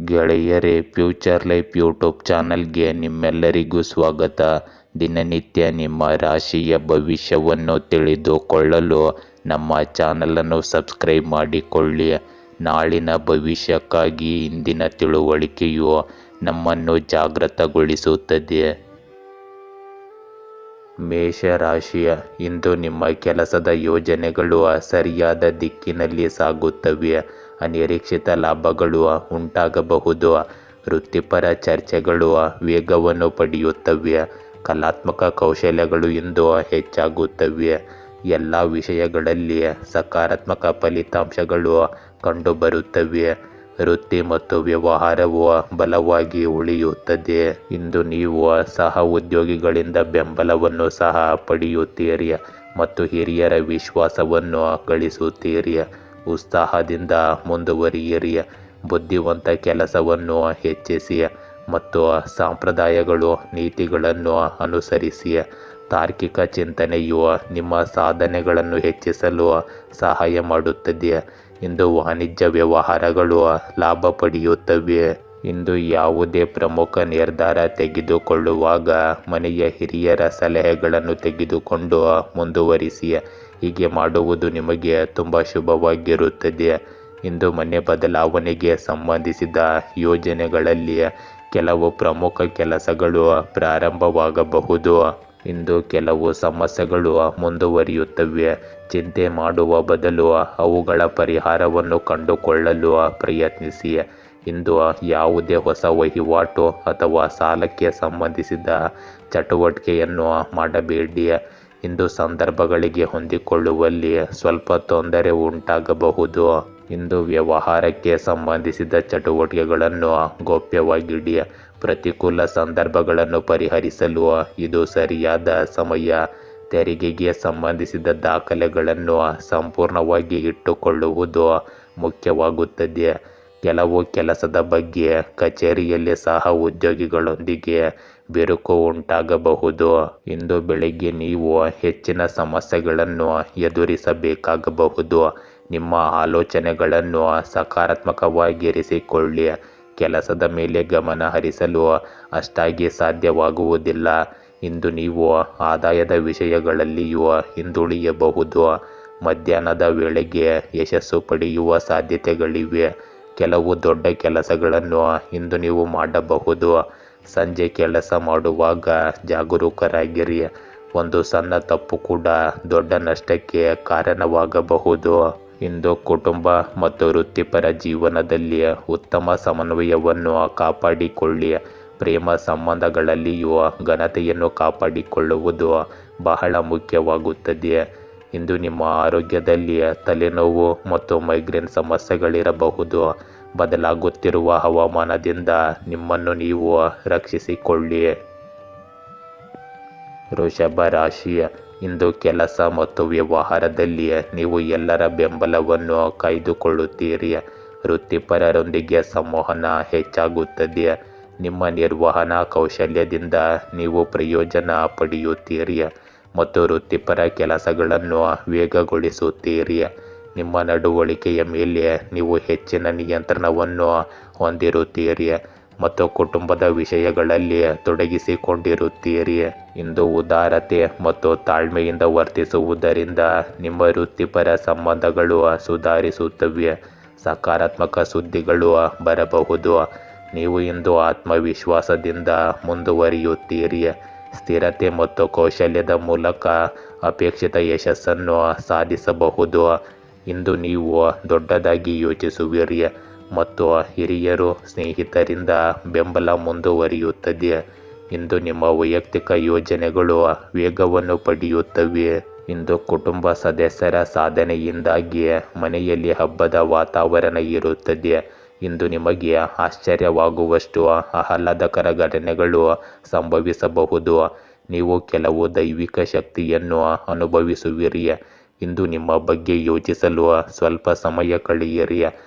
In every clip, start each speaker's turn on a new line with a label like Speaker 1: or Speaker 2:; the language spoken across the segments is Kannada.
Speaker 1: ಗೆಳೆಯರೇ, ಫ್ಯೂಚರ್ ಲೈಫ್ ಯೂಟ್ಯೂಬ್ ಚಾನಲ್ಗೆ ನಿಮ್ಮೆಲ್ಲರಿಗೂ ಸ್ವಾಗತ. ದಿನನಿತ್ಯ ನಿಮ್ಮ ರಾಶಿಯ ಭವಿಷ್ಯವನ್ನು ತಿಳಿದುಕೊಳ್ಳಲು ನಮ್ಮ ಚಾನಲನ್ನು ಸಬ್ಸ್ಕ್ರೈಬ್ ಮಾಡಿಕೊಳ್ಳಿ. ನಾಳಿನ ಭವಿಷ್ಯಕ್ಕಾಗಿ ಇಂದಿನ ತಿಳುವಳಿಕೆಯು ನಮ್ಮನ್ನು ಜಾಗೃತಗೊಳಿಸುತ್ತದೆ. ಮೇಷರಾಶಿಯ ಇಂದು ನಿಮ್ಮ ಕೆಲಸದ ಯೋಜನೆಗಳು ಸರಿಯಾದ ದಿಕ್ಕಿನಲ್ಲಿ ಸಾಗುತ್ತವೆ. ಅನಿರೀಕ್ಷಿತ ಲಾಭಗಳು ಉಂಟಾಗಬಹುದು. ವೃತ್ತಿಪರ ಚರ್ಚೆಗಳು ವೇಗವನ್ನು ಪಡೆಯುತ್ತವೆ. ಕಲಾತ್ಮಕ ಕೌಶಲ್ಯಗಳು ಇಂದು ಹೆಚ್ಚಾಗುತ್ತವೆ. ಎಲ್ಲ ವಿಷಯಗಳಲ್ಲಿ ಸಕಾರಾತ್ಮಕ ಫಲಿತಾಂಶಗಳು ಕಂಡುಬರುತ್ತವೆ. ವೃತ್ತಿ ಮತ್ತು ವ್ಯವಹಾರವು ಬಲವಾಗಿ ಉಳಿಯುತ್ತದೆ. ಇಂದು ನೀವು ಸಹ ಉದ್ಯೋಗಿಗಳಿಂದ ಬೆಂಬಲವನ್ನು ಸಹ ಪಡೆಯುತ್ತೀರಿ ಮತ್ತು ಹಿರಿಯರ ವಿಶ್ವಾಸವನ್ನು ಗಳಿಸುತ್ತೀರಿ. ಉತ್ಸಾಹದಿಂದ ಮುಂದುವರಿಯಿರಿ. ಬುದ್ಧಿವಂತ ಕೆಲಸವನ್ನು ಹೆಚ್ಚಿಸಿ ಮತ್ತು ಸಂಪ್ರದಾಯಗಳು ನೀತಿಗಳನ್ನು ಅನುಸರಿಸಿ. ತಾರ್ಕಿಕ ಚಿಂತನೆಯು ನಿಮ್ಮ ಸಾಧನೆಗಳನ್ನು ಹೆಚ್ಚಿಸಲು ಸಹಾಯ ಮಾಡುತ್ತದೆ. ಇಂದು ವಾಣಿಜ್ಯ ವ್ಯವಹಾರಗಳು ಲಾಭ ಪಡೆಯುತ್ತವೆ. ಇಂದು ಯಾವುದೇ ಪ್ರಮುಖ ನಿರ್ಧಾರ ತೆಗೆದುಕೊಳ್ಳುವಾಗ ಮನೆಯ ಹಿರಿಯರ ಸಲಹೆಗಳನ್ನು ತೆಗೆದುಕೊಂಡು ಮುಂದುವರಿಸಿ. ಹೀಗೆ ಮಾಡುವುದು ನಿಮಗೆ ತುಂಬ ಶುಭವಾಗಿರುತ್ತದೆ. ಇಂದು ಮನೆ ಬದಲಾವಣೆಗೆ ಸಂಬಂಧಿಸಿದ ಯೋಜನೆಗಳಲ್ಲಿ ಕೆಲವು ಪ್ರಮುಖ ಕೆಲಸಗಳು ಪ್ರಾರಂಭವಾಗಬಹುದು. ಇಂದು ಕೆಲವು ಸಮಸ್ಯೆಗಳು ಮುಂದುವರಿಯುತ್ತವೆ. ಚಿಂತೆ ಮಾಡುವ ಬದಲು ಅವುಗಳ ಪರಿಹಾರವನ್ನು ಕಂಡುಕೊಳ್ಳಲು ಪ್ರಯತ್ನಿಸಿ. ಇಂದು ಯಾವುದೇ ಹೊಸ ವಹಿವಾಟು ಅಥವಾ ಸಾಲಕ್ಕೆ ಸಂಬಂಧಿಸಿದ ಚಟುವಟಿಕೆಯನ್ನು ಮಾಡಬೇಡಿ. ಇಂದು ಸಂದರ್ಭಗಳಿಗೆ ಹೊಂದಿಕೊಳ್ಳುವಲ್ಲಿ ಸ್ವಲ್ಪ ತೊಂದರೆ ಉಂಟಾಗಬಹುದು. ಇಂದು ವ್ಯವಹಾರಕ್ಕೆ ಸಂಬಂಧಿಸಿದ ಚಟುವಟಿಕೆಗಳನ್ನು ಗೌಪ್ಯವಾಗಿಡಿ. ಪ್ರತಿಕೂಲ ಸಂದರ್ಭಗಳನ್ನು ಪರಿಹರಿಸಲು ಇದು ಸರಿಯಾದ ಸಮಯ. ತೆರಿಗೆಗೆ ಸಂಬಂಧಿಸಿದ ದಾಖಲೆಗಳನ್ನು ಸಂಪೂರ್ಣವಾಗಿ ಇಟ್ಟುಕೊಳ್ಳುವುದು ಮುಖ್ಯವಾಗುತ್ತದೆ. ಕೆಲವು ಕೆಲಸದ ಬಗ್ಗೆ ಕಚೇರಿಯಲ್ಲಿ ಸಹ ಉದ್ಯೋಗಿಗಳೊಂದಿಗೆ ಬಿರುಕು ಉಂಟಾಗಬಹುದು. ಇಂದು ಬೆಳಿಗ್ಗೆ ನೀವು ಹೆಚ್ಚಿನ ಸಮಸ್ಯೆಗಳನ್ನು ಎದುರಿಸಬೇಕಾಗಬಹುದು. ನಿಮ್ಮ ಆಲೋಚನೆಗಳನ್ನು ಸಕಾರಾತ್ಮಕವಾಗಿರಿಸಿಕೊಳ್ಳಿ. ಕೆಲಸದ ಮೇಲೆ ಗಮನ ಹರಿಸಲು ಅಷ್ಟಾಗಿ ಸಾಧ್ಯವಾಗುವುದಿಲ್ಲ. ಇಂದು ನೀವು ಆದಾಯದ ವಿಷಯಗಳಲ್ಲಿಯೂ ಹಿಂದುಳಿಯಬಹುದು. ಮಧ್ಯಾಹ್ನದ ವೇಳೆಗೆ ಯಶಸ್ಸು ಪಡೆಯುವ ಸಾಧ್ಯತೆಗಳಿವೆ. ಕೆಲವು ದೊಡ್ಡ ಕೆಲಸಗಳನ್ನು ಇಂದು ನೀವು ಮಾಡಬಹುದು. ಸಂಜೆ ಕೆಲಸ ಮಾಡುವಾಗ ಜಾಗರೂಕರಾಗಿರಿ. ಒಂದು ಸಣ್ಣ ತಪ್ಪು ಕೂಡ ದೊಡ್ಡ ನಷ್ಟಕ್ಕೆ ಕಾರಣವಾಗಬಹುದು. ಇಂದು ಕುಟುಂಬ ಮತ್ತು ವೃತ್ತಿಪರ ಜೀವನದಲ್ಲಿ ಉತ್ತಮ ಸಮನ್ವಯವನ್ನು ಕಾಪಾಡಿಕೊಳ್ಳಿ. ಪ್ರೇಮ ಸಂಬಂಧಗಳಲ್ಲಿಯೂ ಘನತೆಯನ್ನು ಕಾಪಾಡಿಕೊಳ್ಳುವುದು ಬಹಳ ಮುಖ್ಯವಾಗುತ್ತದೆ. ಇಂದು ನಿಮ್ಮ ಆರೋಗ್ಯದಲ್ಲಿ ತಲೆನೋವು ಮತ್ತು ಮೈಗ್ರೇನ್ ಸಮಸ್ಯೆಗಳಿರಬಹುದು. ಬದಲಾಗುತ್ತಿರುವ ಹವಾಮಾನದಿಂದ ನಿಮ್ಮನ್ನು ನೀವು ರಕ್ಷಿಸಿಕೊಳ್ಳಿ. ವೃಷಭ ರಾಶಿಯ ಇಂದು ಕೆಲಸ ಮತ್ತು ವ್ಯವಹಾರದಲ್ಲಿ ನೀವು ಎಲ್ಲರ ಬೆಂಬಲವನ್ನು ಕಾಯ್ದುಕೊಳ್ಳುತ್ತೀರಿ. ವೃತ್ತಿಪರರೊಂದಿಗೆ ಸಂವಹನ ಹೆಚ್ಚಾಗುತ್ತದೆ. ನಿಮ್ಮ ನಿರ್ವಹಣಾ ಕೌಶಲ್ಯದಿಂದ ನೀವು ಪ್ರಯೋಜನ ಪಡೆಯುತ್ತೀರಿ ಮತ್ತು ವೃತ್ತಿಪರ ಕೆಲಸಗಳನ್ನು ವೇಗಗೊಳಿಸುತ್ತೀರಿ. ನಿಮ್ಮ ನಡವಳಿಕೆಯ ಮೇಲೆ ನೀವು ಹೆಚ್ಚಿನ ನಿಯಂತ್ರಣವನ್ನು ಹೊಂದಿರುತ್ತೀರಿ ಮತ್ತು ಕುಟುಂಬದ ವಿಷಯಗಳಲ್ಲಿ ತೊಡಗಿಸಿಕೊಂಡಿರುತ್ತೀರಿ. ಇಂದು ಉದಾರತೆ ಮತ್ತು ತಾಳ್ಮೆಯಿಂದ ವರ್ತಿಸುವುದರಿಂದ ನಿಮ್ಮ ವೃತ್ತಿಪರ ಸಂಬಂಧಗಳು ಸುಧಾರಿಸುತ್ತವೆ. ಸಕಾರಾತ್ಮಕ ಸುದ್ದಿಗಳು ಬರಬಹುದು. ನೀವು ಇಂದು ಆತ್ಮವಿಶ್ವಾಸದಿಂದ ಮುಂದುವರಿಯುತ್ತೀರಿ. ಸ್ಥಿರತೆ ಮತ್ತು ಕೌಶಲ್ಯದ ಮೂಲಕ ಅಪೇಕ್ಷಿತ ಯಶಸ್ಸನ್ನು ಸಾಧಿಸಬಹುದು. ಇಂದು ನೀವು ದೊಡ್ಡದಾಗಿ ಯೋಚಿಸುವಿರಿ ಮತ್ತು ಹಿರಿಯರು ಸ್ನೇಹಿತರಿಂದ ಬೆಂಬಲ ಮುಂದುವರಿಯುತ್ತದೆ. ಇಂದು ನಿಮ್ಮ ವೈಯಕ್ತಿಕ ಯೋಜನೆಗಳು ವೇಗವನ್ನು ಪಡೆಯುತ್ತವೆ. ಇಂದು ಕುಟುಂಬ ಸದಸ್ಯರ ಸಾಧನೆಯಿಂದಾಗಿ ಮನೆಯಲ್ಲಿ ಹಬ್ಬದ ವಾತಾವರಣ ಇರುತ್ತದೆ. ಇಂದು ನಿಮಗೆ ಆಶ್ಚರ್ಯವಾಗುವಷ್ಟು ಆಹ್ಲಾದಕರ ಘಟನೆಗಳು ಸಂಭವಿಸಬಹುದು. ನೀವು ಕೆಲವು ದೈವಿಕ ಶಕ್ತಿಯನ್ನು ಅನುಭವಿಸುವಿರಿ. ಇಂದು ನಿಮ್ಮ ಬಗ್ಗೆ ಯೋಚಿಸಲು ಸ್ವಲ್ಪ ಸಮಯ ಕಳೆಯಿರಿ.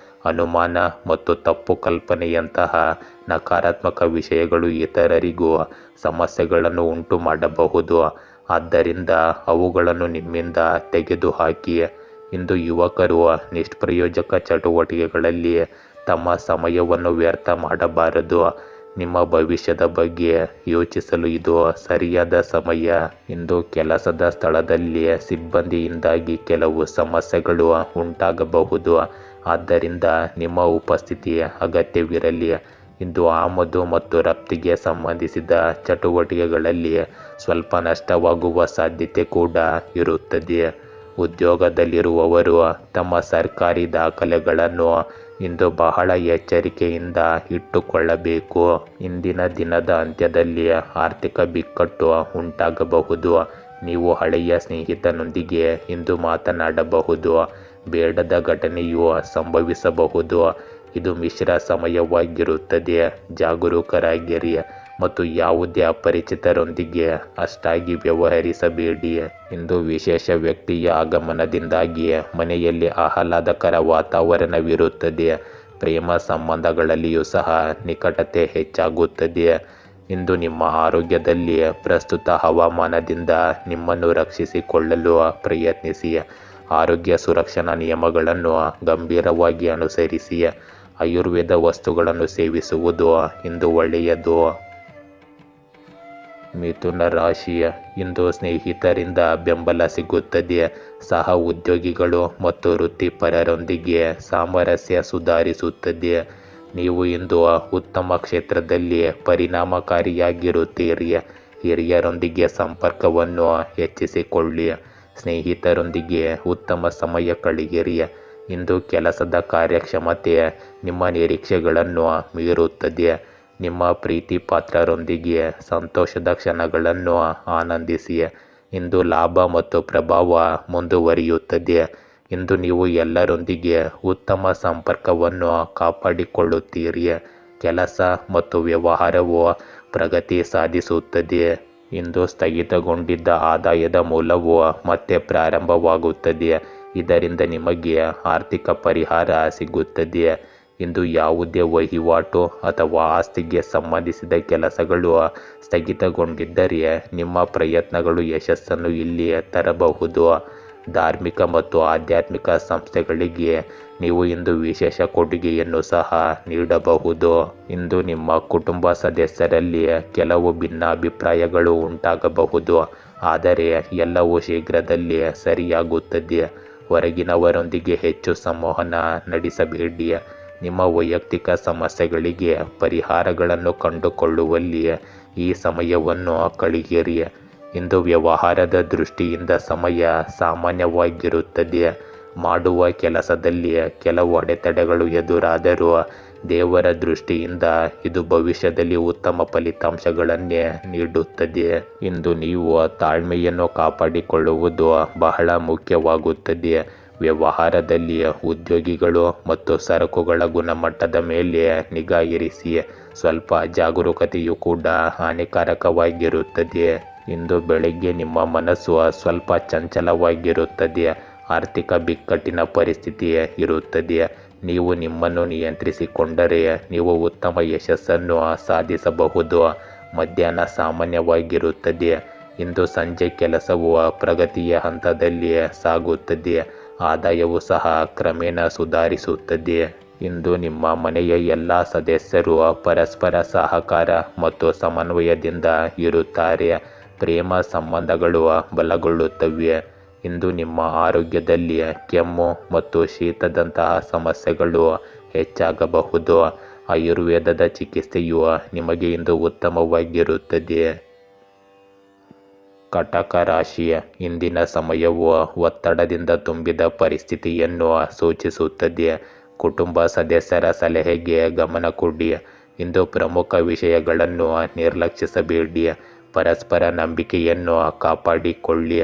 Speaker 1: ಅನುಮಾನ ಮತ್ತು ತಪ್ಪು ಕಲ್ಪನೆಯಂತಹ ನಕಾರಾತ್ಮಕ ವಿಷಯಗಳು ಇತರರಿಗೂ ಸಮಸ್ಯೆಗಳನ್ನು ಉಂಟು ಮಾಡಬಹುದು. ಆದ್ದರಿಂದ ಅವುಗಳನ್ನು ನಿಮ್ಮಿಂದ ತೆಗೆದುಹಾಕಿ. ಇಂದು ಯುವಕರು ನಿಷ್ಪ್ರಯೋಜಕ ಚಟುವಟಿಕೆಗಳಲ್ಲಿ ತಮ್ಮ ಸಮಯವನ್ನು ವ್ಯರ್ಥ ಮಾಡಬಾರದು. ನಿಮ್ಮ ಭವಿಷ್ಯದ ಬಗ್ಗೆ ಯೋಚಿಸಲು ಇದು ಸರಿಯಾದ ಸಮಯ. ಇಂದು ಕೆಲಸದ ಸ್ಥಳದಲ್ಲಿ ಸಿಬ್ಬಂದಿಯಿಂದಾಗಿ ಕೆಲವು ಸಮಸ್ಯೆಗಳು ಉಂಟಾಗಬಹುದು. ಆದ್ದರಿಂದ ನಿಮ್ಮ ಉಪಸ್ಥಿತಿ ಅಗತ್ಯವಿರಲಿ. ಇಂದು ಆಮದು ಮತ್ತು ರಫ್ತಿಗೆ ಸಂಬಂಧಿಸಿದ ಚಟುವಟಿಕೆಗಳಲ್ಲಿ ಸ್ವಲ್ಪ ನಷ್ಟವಾಗುವ ಸಾಧ್ಯತೆ ಕೂಡ ಇರುತ್ತದೆ. ಉದ್ಯೋಗದಲ್ಲಿರುವವರು ತಮ್ಮ ಸರ್ಕಾರಿ ದಾಖಲೆಗಳನ್ನು ಇಂದು ಬಹಳ ಎಚ್ಚರಿಕೆಯಿಂದ ಇಟ್ಟುಕೊಳ್ಳಬೇಕು. ಇಂದಿನ ದಿನದ ಅಂತ್ಯದಲ್ಲಿ ಆರ್ಥಿಕ ಬಿಕ್ಕಟ್ಟು ಉಂಟಾಗಬಹುದು. ನೀವು ಹಳೆಯ ಸ್ನೇಹಿತನೊಂದಿಗೆ ಇಂದು ಮಾತನಾಡಬಹುದು. ಬೇಡದ ಘಟನೆಯು ಸಂಭವಿಸಬಹುದು. ಇದು ಮಿಶ್ರ ಸಮಯವಾಗಿರುತ್ತದೆ. ಜಾಗರೂಕರಾಗಿರಿ ಮತ್ತು ಯಾವುದೇ ಅಪರಿಚಿತರೊಂದಿಗೆ ಅಷ್ಟಾಗಿ ವ್ಯವಹರಿಸಬೇಡಿ. ಇಂದು ವಿಶೇಷ ವ್ಯಕ್ತಿಯ ಆಗಮನದಿಂದಾಗಿ ಮನೆಯಲ್ಲಿ ಆಹ್ಲಾದಕರ ವಾತಾವರಣವಿರುತ್ತದೆ. ಪ್ರೇಮ ಸಂಬಂಧಗಳಲ್ಲಿಯೂ ಸಹ ನಿಕಟತೆ ಹೆಚ್ಚಾಗುತ್ತದೆ. ಇಂದು ನಿಮ್ಮ ಆರೋಗ್ಯದಲ್ಲಿ ಪ್ರಸ್ತುತ ಹವಾಮಾನದಿಂದ ನಿಮ್ಮನ್ನು ರಕ್ಷಿಸಿಕೊಳ್ಳಲು ಪ್ರಯತ್ನಿಸಿ. ಆರೋಗ್ಯ ಸುರಕ್ಷಣಾ ನಿಯಮಗಳನ್ನು ಗಂಭೀರವಾಗಿ ಅನುಸರಿಸಿ. ಆಯುರ್ವೇದ ವಸ್ತುಗಳನ್ನು ಸೇವಿಸುವುದು ಇಂದು ಒಳ್ಳೆಯದು. ಮಿಥುನ ರಾಶಿ, ಇಂದು ಸ್ನೇಹಿತರಿಂದ ಬೆಂಬಲ ಸಿಗುತ್ತದೆ. ಸಹ ಉದ್ಯೋಗಿಗಳು ಮತ್ತು ವೃತ್ತಿಪರರೊಂದಿಗೆ ಸಾಮರಸ್ಯ ಸುಧಾರಿಸುತ್ತದೆ. ನೀವು ಇಂದು ಉತ್ತಮ ಕ್ಷೇತ್ರದಲ್ಲಿ ಪರಿಣಾಮಕಾರಿಯಾಗಿರುತ್ತೀರಿ. ಹಿರಿಯರೊಂದಿಗೆ ಸಂಪರ್ಕವನ್ನು ಹೆಚ್ಚಿಸಿಕೊಳ್ಳಿ. ಸ್ನೇಹಿತರೊಂದಿಗೆ ಉತ್ತಮ ಸಮಯ ಕಳೆಯಿರಿ. ಇಂದು ಕೆಲಸದ ಕಾರ್ಯಕ್ಷಮತೆ ನಿಮ್ಮ ನಿರೀಕ್ಷೆಗಳನ್ನು ಮೀರುತ್ತದೆ. ನಿಮ್ಮ ಪ್ರೀತಿ ಪಾತ್ರರೊಂದಿಗೆ ಸಂತೋಷದ ಕ್ಷಣಗಳನ್ನು ಆನಂದಿಸಿ. ಇಂದು ಲಾಭ ಮತ್ತು ಪ್ರಭಾವ ಮುಂದುವರಿಯುತ್ತದೆ. ಇಂದು ನೀವು ಎಲ್ಲರೊಂದಿಗೆ ಉತ್ತಮ ಸಂಪರ್ಕವನ್ನು ಕಾಪಾಡಿಕೊಳ್ಳುತ್ತೀರಿ. ಕೆಲಸ ಮತ್ತು ವ್ಯವಹಾರವು ಪ್ರಗತಿ ಸಾಧಿಸುತ್ತದೆ. ಇಂದು ಸ್ಥಗಿತಗೊಂಡಿದ್ದ ಆದಾಯದ ಮೂಲವು ಮತ್ತೆ ಪ್ರಾರಂಭವಾಗುತ್ತದೆ. ಇದರಿಂದ ನಿಮಗೆ ಆರ್ಥಿಕ ಪರಿಹಾರ ಸಿಗುತ್ತದೆ. ಇಂದು ಯಾವುದೇ ವಹಿವಾಟು ಅಥವಾ ಆಸ್ತಿಗೆ ಸಂಬಂಧಿಸಿದ ಕೆಲಸಗಳು ಸ್ಥಗಿತಗೊಂಡಿದ್ದರೆ ನಿಮ್ಮ ಪ್ರಯತ್ನಗಳು ಯಶಸ್ಸನ್ನು ಇಲ್ಲಿ ತರಬಹುದು. ಧಾರ್ಮಿಕ ಮತ್ತು ಆಧ್ಯಾತ್ಮಿಕ ಸಂಸ್ಥೆಗಳಿಗೆ ನೀವು ಇಂದು ವಿಶೇಷ ಕೊಡುಗೆಯನ್ನು ಸಹ ನೀಡಬಹುದು. ಇಂದು ನಿಮ್ಮ ಕುಟುಂಬ ಸದಸ್ಯರಲ್ಲಿ ಕೆಲವು ಭಿನ್ನಾಭಿಪ್ರಾಯಗಳು ಉಂಟಾಗಬಹುದು. ಆದರೆ ಎಲ್ಲವೂ ಶೀಘ್ರದಲ್ಲೇ ಸರಿಯಾಗುತ್ತದೆ. ಹೊರಗಿನವರೊಂದಿಗೆ ಹೆಚ್ಚು ಸಂವಹನ ನಡೆಸಬೇಡಿ. ನಿಮ್ಮ ವೈಯಕ್ತಿಕ ಸಮಸ್ಯೆಗಳಿಗೆ ಪರಿಹಾರಗಳನ್ನು ಕಂಡುಕೊಳ್ಳುವಲ್ಲಿ ಈ ಸಮಯವನ್ನು ಕಳೆಯಿರಿ. ಇಂದು ವ್ಯವಹಾರದ ದೃಷ್ಟಿಯಿಂದ ಸಮಯ ಸಾಮಾನ್ಯವಾಗಿರುತ್ತದೆ. ಮಾಡುವ ಕೆಲಸದಲ್ಲಿ ಕೆಲವು ಅಡೆತಡೆಗಳು ಎದುರಾದರೂ ದೇವರ ದೃಷ್ಟಿಯಿಂದ ಇದು ಭವಿಷ್ಯದಲ್ಲಿ ಉತ್ತಮ ಫಲಿತಾಂಶಗಳನ್ನೇ ನೀಡುತ್ತದೆ. ಇಂದು ನೀವು ತಾಳ್ಮೆಯನ್ನು ಕಾಪಾಡಿಕೊಳ್ಳುವುದು ಬಹಳ ಮುಖ್ಯವಾಗುತ್ತದೆ. ವ್ಯವಹಾರದಲ್ಲಿ ಉದ್ಯೋಗಿಗಳು ಮತ್ತು ಸರಕುಗಳ ಗುಣಮಟ್ಟದ ಮೇಲೆ ನಿಗಾ ಇರಿಸಿ. ಸ್ವಲ್ಪ ಜಾಗರೂಕತೆಯು ಕೂಡ ಹಾನಿಕಾರಕವಾಗಿರುತ್ತದೆ. ಇಂದು ಬೆಳಗ್ಗೆ ನಿಮ್ಮ ಮನಸ್ಸು ಸ್ವಲ್ಪ ಚಂಚಲವಾಗಿರುತ್ತದೆ. ಆರ್ಥಿಕ ಬಿಕ್ಕಟ್ಟಿನ ಪರಿಸ್ಥಿತಿ ಇರುತ್ತದೆ. ನೀವು ನಿಮ್ಮನ್ನು ನಿಯಂತ್ರಿಸಿಕೊಂಡರೆ ನೀವು ಉತ್ತಮ ಯಶಸ್ಸನ್ನು ಸಾಧಿಸಬಹುದು. ಮಧ್ಯಾಹ್ನ ಸಾಮಾನ್ಯವಾಗಿರುತ್ತದೆ. ಇಂದು ಸಂಜೆ ಕೆಲಸವು ಪ್ರಗತಿಯ ಹಂತದಲ್ಲಿ ಸಾಗುತ್ತದೆ. ಆದಾಯವು ಸಹ ಕ್ರಮೇಣ ಸುಧಾರಿಸುತ್ತದೆ. ಇಂದು ನಿಮ್ಮ ಮನೆಯ ಎಲ್ಲ ಸದಸ್ಯರು ಪರಸ್ಪರ ಸಹಕಾರ ಮತ್ತು ಸಮನ್ವಯದಿಂದ ಇರುತ್ತಾರೆ. ಪ್ರೇಮ ಸಂಬಂಧಗಳು ಬಲಗೊಳ್ಳುತ್ತವೆ. ಇಂದು ನಿಮ್ಮ ಆರೋಗ್ಯದಲ್ಲಿ ಕೆಮ್ಮು ಮತ್ತು ಶೀತದಂತಹ ಸಮಸ್ಯೆಗಳು ಹೆಚ್ಚಾಗಬಹುದು. ಆಯುರ್ವೇದದ ಚಿಕಿತ್ಸೆಯು ನಿಮಗೆ ಇಂದು ಉತ್ತಮವಾಗಿರುತ್ತದೆ. ಕಟಕ ರಾಶಿ, ಇಂದಿನ ಸಮಯವು ಒತ್ತಡದಿಂದ ತುಂಬಿದ ಪರಿಸ್ಥಿತಿಯನ್ನು ಸೂಚಿಸುತ್ತದೆ. ಕುಟುಂಬ ಸದಸ್ಯರ ಸಲಹೆಗೆ ಗಮನ ಕೊಡಿ. ಇಂದು ಪ್ರಮುಖ ವಿಷಯಗಳನ್ನು ನಿರ್ಲಕ್ಷಿಸಬೇಡಿ. ಪರಸ್ಪರ ನಂಬಿಕೆಯನ್ನು ಕಾಪಾಡಿಕೊಳ್ಳಿ.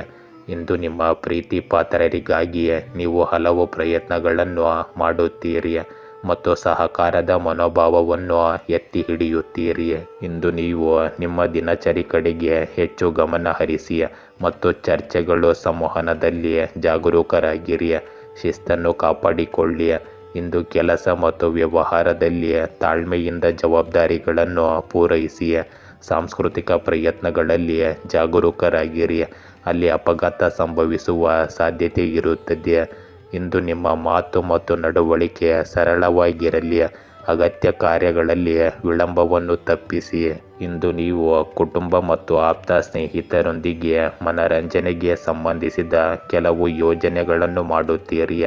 Speaker 1: ಇಂದು ನಿಮ್ಮ ಪ್ರೀತಿ ಪಾತ್ರರಿಗಾಗಿ ನೀವು ಹಲವು ಪ್ರಯತ್ನಗಳನ್ನು ಮಾಡುತ್ತೀರಿ ಮತ್ತು ಸಹಕಾರದ ಮನೋಭಾವವನ್ನು ಎತ್ತಿ ಹಿಡಿಯುತ್ತೀರಿ. ಇಂದು ನೀವು ನಿಮ್ಮ ದಿನಚರಿ ಕಡೆಗೆ ಹೆಚ್ಚು ಗಮನ ಹರಿಸಿ ಮತ್ತು ಚರ್ಚೆಗಳು ಸಂವಹನದಲ್ಲಿ ಜಾಗರೂಕರಾಗಿರಿ. ಶಿಸ್ತನ್ನು ಕಾಪಾಡಿಕೊಳ್ಳಿ. ಇಂದು ಕೆಲಸ ಮತ್ತು ವ್ಯವಹಾರದಲ್ಲಿ ತಾಳ್ಮೆಯಿಂದ ಜವಾಬ್ದಾರಿಗಳನ್ನು ಪೂರೈಸಿ. ಸಾಂಸ್ಕೃತಿಕ ಪ್ರಯತ್ನಗಳಲ್ಲಿ ಜಾಗರೂಕರಾಗಿರಿ. ಅಲ್ಲಿ ಅಪಘಾತ ಸಂಭವಿಸುವ ಸಾಧ್ಯತೆ ಇರುತ್ತದೆ. ಇಂದು ನಿಮ್ಮ ಮಾತು ಮತ್ತು ನಡವಳಿಕೆ ಸರಳವಾಗಿರಲಿ. ಅಗತ್ಯ ಕಾರ್ಯಗಳಲ್ಲಿ ವಿಳಂಬವನ್ನು ತಪ್ಪಿಸಿ. ಇಂದು ನೀವು ಕುಟುಂಬ ಮತ್ತು ಆಪ್ತ ಸ್ನೇಹಿತರೊಂದಿಗೆ ಮನರಂಜನೆಗೆ ಸಂಬಂಧಿಸಿದ ಕೆಲವು ಯೋಜನೆಗಳನ್ನು ಮಾಡುತ್ತೀರಿ.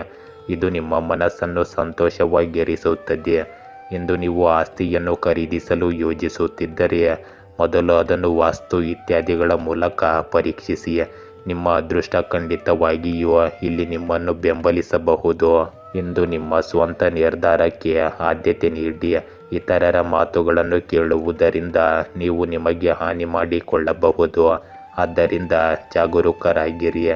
Speaker 1: ಇದು ನಿಮ್ಮ ಮನಸ್ಸನ್ನು ಸಂತೋಷವಾಗಿರಿಸುತ್ತದೆ. ಇಂದು ನೀವು ಆಸ್ತಿಯನ್ನು ಖರೀದಿಸಲು ಯೋಜಿಸುತ್ತಿದ್ದರೆ ಮೊದಲು ಅದನ್ನು ವಾಸ್ತು ಇತ್ಯಾದಿಗಳ ಮೂಲಕ ಪರೀಕ್ಷಿಸಿ. ನಿಮ್ಮ ಅದೃಷ್ಟ ಖಂಡಿತವಾಗಿಯೂ ಇಲ್ಲಿ ನಿಮ್ಮನ್ನು ಬೆಂಬಲಿಸಬಹುದು. ಇಂದು ನಿಮ್ಮ ಸ್ವಂತ ನಿರ್ಧಾರಕ್ಕೆ ಆದ್ಯತೆ ನೀಡಿ. ಇತರರ ಮಾತುಗಳನ್ನು ಕೇಳುವುದರಿಂದ ನೀವು ನಿಮಗೆ ಹಾನಿ ಮಾಡಿಕೊಳ್ಳಬಹುದು. ಆದ್ದರಿಂದ ಜಾಗರೂಕರಾಗಿರಿ.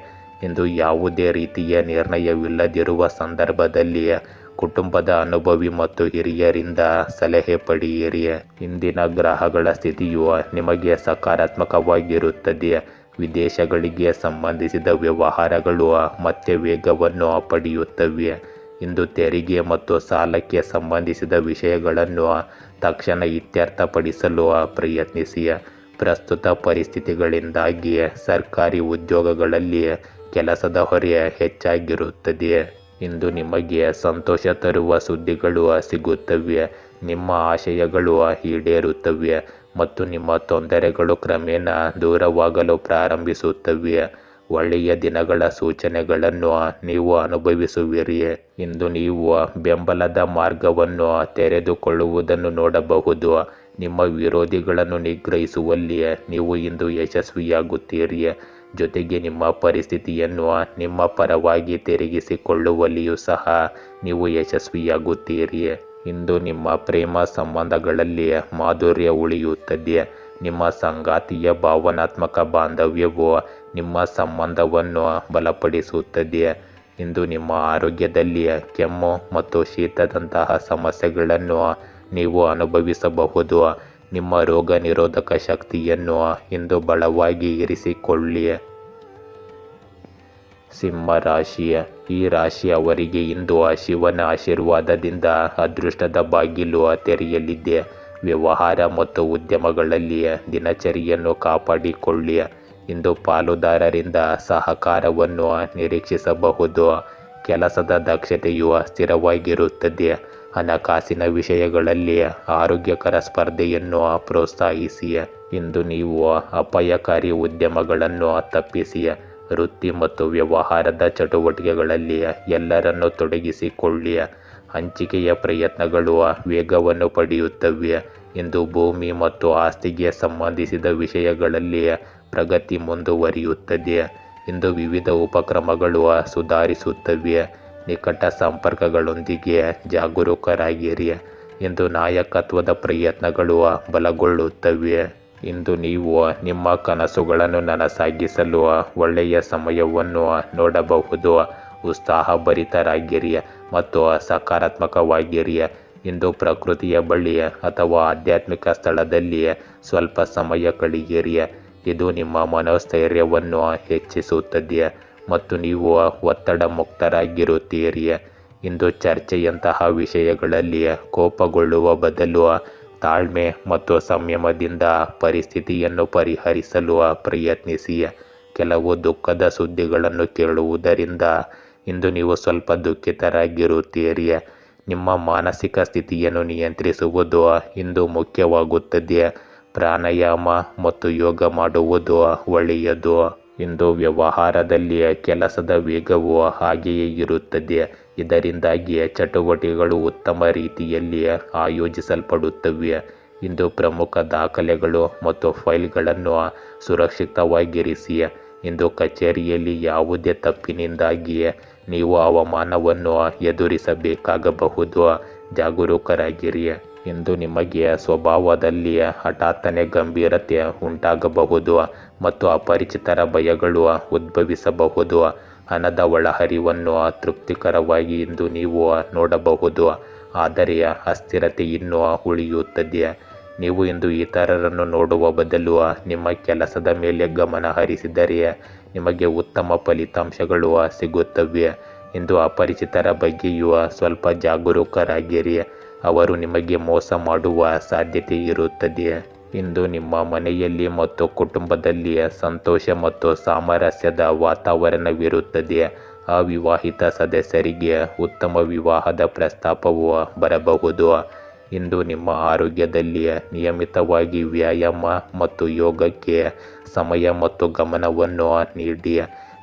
Speaker 1: ಇಂದು ಯಾವುದೇ ರೀತಿಯ ನಿರ್ಣಯವಿಲ್ಲದಿರುವ ಸಂದರ್ಭದಲ್ಲಿ ಕುಟುಂಬದ ಅನುಭವಿ ಮತ್ತು ಹಿರಿಯರಿಂದ ಸಲಹೆ ಪಡೆಯಿರಿ. ಇಂದಿನ ಗ್ರಹಗಳ ಸ್ಥಿತಿಯು ನಿಮಗೆ ಸಕಾರಾತ್ಮಕವಾಗಿರುತ್ತದೆ. ವಿದೇಶಗಳಿಗೆ ಸಂಬಂಧಿಸಿದ ವ್ಯವಹಾರಗಳು ಮತ್ತೆ ವೇಗವನ್ನು ಪಡೆಯುತ್ತವೆ. ಇಂದು ತೆರಿಗೆ ಮತ್ತು ಸಾಲಕ್ಕೆ ಸಂಬಂಧಿಸಿದ ವಿಷಯಗಳನ್ನು ತಕ್ಷಣ ಇತ್ಯರ್ಥಪಡಿಸಲು ಪ್ರಯತ್ನಿಸಿ. ಪ್ರಸ್ತುತ ಪರಿಸ್ಥಿತಿಗಳಿಂದಾಗಿ ಸರ್ಕಾರಿ ಉದ್ಯೋಗಗಳಲ್ಲಿ ಕೆಲಸದ ಹೊರೆ ಹೆಚ್ಚಾಗಿರುತ್ತದೆ. ಇಂದು ನಿಮಗೆ ಸಂತೋಷ ತರುವ ಸುದ್ದಿಗಳು ಸಿಗುತ್ತವೆ. ನಿಮ್ಮ ಆಶಯಗಳು ಈಡೇರುತ್ತವೆ ಮತ್ತು ನಿಮ್ಮ ತೊಂದರೆಗಳು ಕ್ರಮೇಣ ದೂರವಾಗಲು ಪ್ರಾರಂಭಿಸುತ್ತವೆ. ಒಳ್ಳೆಯ ದಿನಗಳ ಸೂಚನೆಗಳನ್ನು ನೀವು ಅನುಭವಿಸುವಿರಿ. ಇಂದು ನೀವು ಬೆಂಬಲದ ಮಾರ್ಗವನ್ನು ತೆರೆದುಕೊಳ್ಳುವುದನ್ನು ನೋಡಬಹುದು. ನಿಮ್ಮ ವಿರೋಧಿಗಳನ್ನು ನಿಗ್ರಹಿಸುವಲ್ಲಿ ನೀವು ಇಂದು ಯಶಸ್ವಿಯಾಗುತ್ತೀರಿ. ಜೊತೆಗೆ ನಿಮ್ಮ ಪರಿಸ್ಥಿತಿಯನ್ನು ನಿಮ್ಮ ಪರವಾಗಿ ತಿರುಗಿಸಿಕೊಳ್ಳುವಲ್ಲಿಯೂ ಸಹ ನೀವು ಯಶಸ್ವಿಯಾಗುತ್ತೀರಿ. ಇಂದು ನಿಮ್ಮ ಪ್ರೇಮ ಸಂಬಂಧಗಳಲ್ಲಿ ಮಾಧುರ್ಯ ಉಳಿಯುತ್ತದೆ. ನಿಮ್ಮ ಸಂಗಾತಿಯ ಭಾವನಾತ್ಮಕ ಬಾಂಧವ್ಯವು ನಿಮ್ಮ ಸಂಬಂಧವನ್ನು ಬಲಪಡಿಸುತ್ತದೆ. ಇಂದು ನಿಮ್ಮ ಆರೋಗ್ಯದಲ್ಲಿ ಕೆಮ್ಮು ಮತ್ತು ಶೀತದಂತಹ ಸಮಸ್ಯೆಗಳನ್ನು ನೀವು ಅನುಭವಿಸಬಹುದು. ನಿಮ್ಮ ರೋಗ ನಿರೋಧಕ ಶಕ್ತಿಯನ್ನು ಇಂದು ಬಲವಾಗಿ ಇರಿಸಿಕೊಳ್ಳಿ. ಸಿಂಹ ರಾಶಿ. ಈ ರಾಶಿಯವರಿಗೆ ಇಂದು ಶಿವನ ಆಶೀರ್ವಾದದಿಂದ ಅದೃಷ್ಟದ ಬಾಗಿಲು ತೆರೆಯಲಿದೆ. ವ್ಯವಹಾರ ಮತ್ತು ಉದ್ಯಮಗಳಲ್ಲಿ ದಿನಚರಿಯನ್ನು ಕಾಪಾಡಿಕೊಳ್ಳಿ. ಇಂದು ಪಾಲುದಾರರಿಂದ ಸಹಕಾರವನ್ನು ನಿರೀಕ್ಷಿಸಬಹುದು. ಕೆಲಸದ ದಕ್ಷತೆಯು ಸ್ಥಿರವಾಗಿರುತ್ತದೆ. ಹಣಕಾಸಿನ ವಿಷಯಗಳಲ್ಲಿ ಆರೋಗ್ಯಕರ ಸ್ಪರ್ಧೆಯನ್ನು ಪ್ರೋತ್ಸಾಹಿಸಿ. ಇಂದು ನೀವು ಅಪಾಯಕಾರಿ ಉದ್ಯಮಗಳನ್ನು ತಪ್ಪಿಸಿ. ವೃತ್ತಿ ಮತ್ತು ವ್ಯವಹಾರದ ಚಟುವಟಿಕೆಗಳಲ್ಲಿ ಎಲ್ಲರನ್ನೂ ತೊಡಗಿಸಿಕೊಳ್ಳಿ. ಹಂಚಿಕೆಯ ಪ್ರಯತ್ನಗಳು ವೇಗವನ್ನು ಪಡೆಯುತ್ತವೆ. ಇಂದು ಭೂಮಿ ಮತ್ತು ಆಸ್ತಿಗೆ ಸಂಬಂಧಿಸಿದ ವಿಷಯಗಳಲ್ಲಿ ಪ್ರಗತಿ ಮುಂದುವರಿಯುತ್ತದೆ. ಇಂದು ವಿವಿಧ ಉಪಕ್ರಮಗಳು ಸುಧಾರಿಸುತ್ತವೆ. ನಿಕಟ ಸಂಪರ್ಕಗಳೊಂದಿಗೆ ಜಾಗರೂಕರಾಗಿರಿ. ಇಂದು ನಾಯಕತ್ವದ ಪ್ರಯತ್ನಗಳು ಬಲಗೊಳ್ಳುತ್ತವೆ. ಇಂದು ನೀವು ನಿಮ್ಮ ಕನಸುಗಳನ್ನು ನನಸಾಗಿಸಲು ಒಳ್ಳೆಯ ಸಮಯವನ್ನು ನೋಡಬಹುದು. ಉತ್ಸಾಹಭರಿತರಾಗಿರಿ ಮತ್ತು ಸಕಾರಾತ್ಮಕವಾಗಿರಿ. ಇಂದು ಪ್ರಕೃತಿಯ ಬಳಿ ಅಥವಾ ಆಧ್ಯಾತ್ಮಿಕ ಸ್ಥಳದಲ್ಲಿ ಸ್ವಲ್ಪ ಸಮಯ ಕಳೆಯಿರಿ. ಇದು ನಿಮ್ಮ ಮನೋಸ್ಥೈರ್ಯವನ್ನು ಹೆಚ್ಚಿಸುತ್ತದೆ ಮತ್ತು ನೀವು ಒತ್ತಡ ಮುಕ್ತರಾಗಿರುತ್ತೀರಿ. ಇಂದು ಚರ್ಚೆಯಂತಹ ವಿಷಯಗಳಲ್ಲಿ ಕೋಪಗೊಳ್ಳುವ ಬದಲು ತಾಳ್ಮೆ ಮತ್ತು ಸಂಯಮದಿಂದ ಪರಿಸ್ಥಿತಿಯನ್ನು ಪರಿಹರಿಸಲು ಪ್ರಯತ್ನಿಸಿ. ಕೆಲವು ದುಃಖದ ಸುದ್ದಿಗಳನ್ನು ಕೇಳುವುದರಿಂದ ಇಂದು ನೀವು ಸ್ವಲ್ಪ ದುಃಖಿತರಾಗಿರುತ್ತೀರಿ. ನಿಮ್ಮ ಮಾನಸಿಕ ಸ್ಥಿತಿಯನ್ನು ನಿಯಂತ್ರಿಸುವುದು ಇಂದು ಮುಖ್ಯವಾಗುತ್ತದೆ. ಪ್ರಾಣಾಯಾಮ ಮತ್ತು ಯೋಗ ಮಾಡುವುದು ಒಳ್ಳೆಯದು. ಇಂದು ವ್ಯವಹಾರದಲ್ಲಿ ಕೆಲಸದ ವೇಗವು ಹಾಗೆಯೇ ಇರುತ್ತದೆ. ಇದರಿಂದಾಗಿ ಚಟುವಟಿಕೆಗಳು ಉತ್ತಮ ರೀತಿಯಲ್ಲಿ ಆಯೋಜಿಸಲ್ಪಡುತ್ತವೆ. ಇಂದು ಪ್ರಮುಖ ದಾಖಲೆಗಳು ಮತ್ತು ಫೈಲ್ಗಳನ್ನು ಸುರಕ್ಷಿತವಾಗಿರಿಸಿ. ಇಂದು ಕಚೇರಿಯಲ್ಲಿ ಯಾವುದೇ ತಪ್ಪಿನಿಂದಾಗಿ ನೀವು ಅವಮಾನವನ್ನು ಎದುರಿಸಬೇಕಾಗಬಹುದು. ಜಾಗರೂಕರಾಗಿರಿ. ಇಂದು ನಿಮಗೆ ಸ್ವಭಾವದಲ್ಲಿ ಹಠಾತ್ತನೆ ಗಂಭೀರತೆ ಉಂಟಾಗಬಹುದು ಮತ್ತು ಅಪರಿಚಿತರ ಭಯಗಳು ಉದ್ಭವಿಸಬಹುದು. ಹಣದ ಒಳಹರಿವನ್ನು ತೃಪ್ತಿಕರವಾಗಿ ಇಂದು ನೀವು ನೋಡಬಹುದು, ಆದರೆ ಅಸ್ಥಿರತೆ ಇನ್ನೂ ಉಳಿಯುತ್ತದೆ. ನೀವು ಇಂದು ಇತರರನ್ನು ನೋಡುವ ಬದಲು ನಿಮ್ಮ ಕೆಲಸದ ಮೇಲೆ ಗಮನ ಹರಿಸಿದರೆ ನಿಮಗೆ ಉತ್ತಮ ಫಲಿತಾಂಶಗಳು ಸಿಗುತ್ತವೆ. ಇಂದು ಅಪರಿಚಿತರ ಬಗ್ಗೆಯೂ ಸ್ವಲ್ಪ ಜಾಗರೂಕರಾಗಿರಿ. ಅವರು ನಿಮಗೆ ಮೋಸ ಮಾಡುವ ಸಾಧ್ಯತೆ ಇರುತ್ತದೆ. ಇಂದು ನಿಮ್ಮ ಮನೆಯಲ್ಲಿ ಮತ್ತು ಕುಟುಂಬದಲ್ಲಿ ಸಂತೋಷ ಮತ್ತು ಸಾಮರಸ್ಯದ ವಾತಾವರಣವಿರುತ್ತದೆ. ಅವಿವಾಹಿತ ಸದಸ್ಯರಿಗೆ ಉತ್ತಮ ವಿವಾಹದ ಪ್ರಸ್ತಾಪವು ಬರಬಹುದು. ಇಂದು ನಿಮ್ಮ ಆರೋಗ್ಯದಲ್ಲಿ ನಿಯಮಿತವಾಗಿ ವ್ಯಾಯಾಮ ಮತ್ತು ಯೋಗಕ್ಕೆ ಸಮಯ ಮತ್ತು ಗಮನವನ್ನು ನೀಡಿ.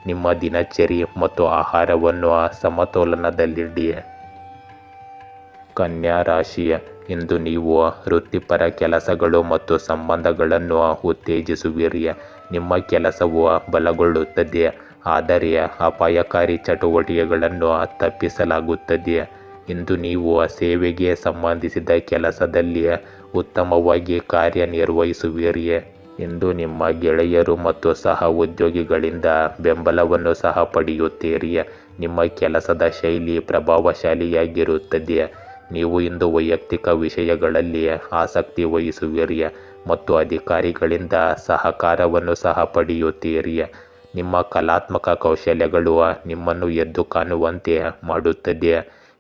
Speaker 1: ನಿಮ್ಮ ದಿನಚರಿ ಮತ್ತು ಆಹಾರವನ್ನು ಸಮತೋಲನದಲ್ಲಿಡಿ. ಕನ್ಯಾ ರಾಶಿ, ಇಂದು ನೀವು ವೃತ್ತಿಪರ ಕೆಲಸಗಳು ಮತ್ತು ಸಂಬಂಧಗಳನ್ನು ಉತ್ತೇಜಿಸುವಿರಿ. ನಿಮ್ಮ ಕೆಲಸವು ಬಲಗೊಳ್ಳುತ್ತದೆ, ಆದರೆ ಅಪಾಯಕಾರಿ ಚಟುವಟಿಕೆಗಳನ್ನು ತಪ್ಪಿಸಲಾಗುತ್ತದೆ. ಇಂದು ನೀವು ಸೇವೆಗೆ ಸಂಬಂಧಿಸಿದ ಕೆಲಸದಲ್ಲಿ ಉತ್ತಮವಾಗಿ ಕಾರ್ಯನಿರ್ವಹಿಸುವಿರಿ. ಇಂದು ನಿಮ್ಮ ಗೆಳೆಯರು ಮತ್ತು ಸಹ ಉದ್ಯೋಗಿಗಳಿಂದ ಬೆಂಬಲವನ್ನು ಸಹ ಪಡೆಯುತ್ತೀರಿ. ನಿಮ್ಮ ಕೆಲಸದ ಶೈಲಿ ಪ್ರಭಾವಶಾಲಿಯಾಗಿರುತ್ತದೆ. ನೀವು ಇಂದು ವೈಯಕ್ತಿಕ ವಿಷಯಗಳಲ್ಲಿ ಆಸಕ್ತಿ ವಹಿಸುವಿರಿ ಮತ್ತು ಅಧಿಕಾರಿಗಳಿಂದ ಸಹಕಾರವನ್ನು ಸಹ ಪಡೆಯುತ್ತೀರಿ. ನಿಮ್ಮ ಕಲಾತ್ಮಕ ಕೌಶಲ್ಯಗಳು ನಿಮ್ಮನ್ನು ಎದ್ದು ಕಾಣುವಂತೆ ಮಾಡುತ್ತದೆ.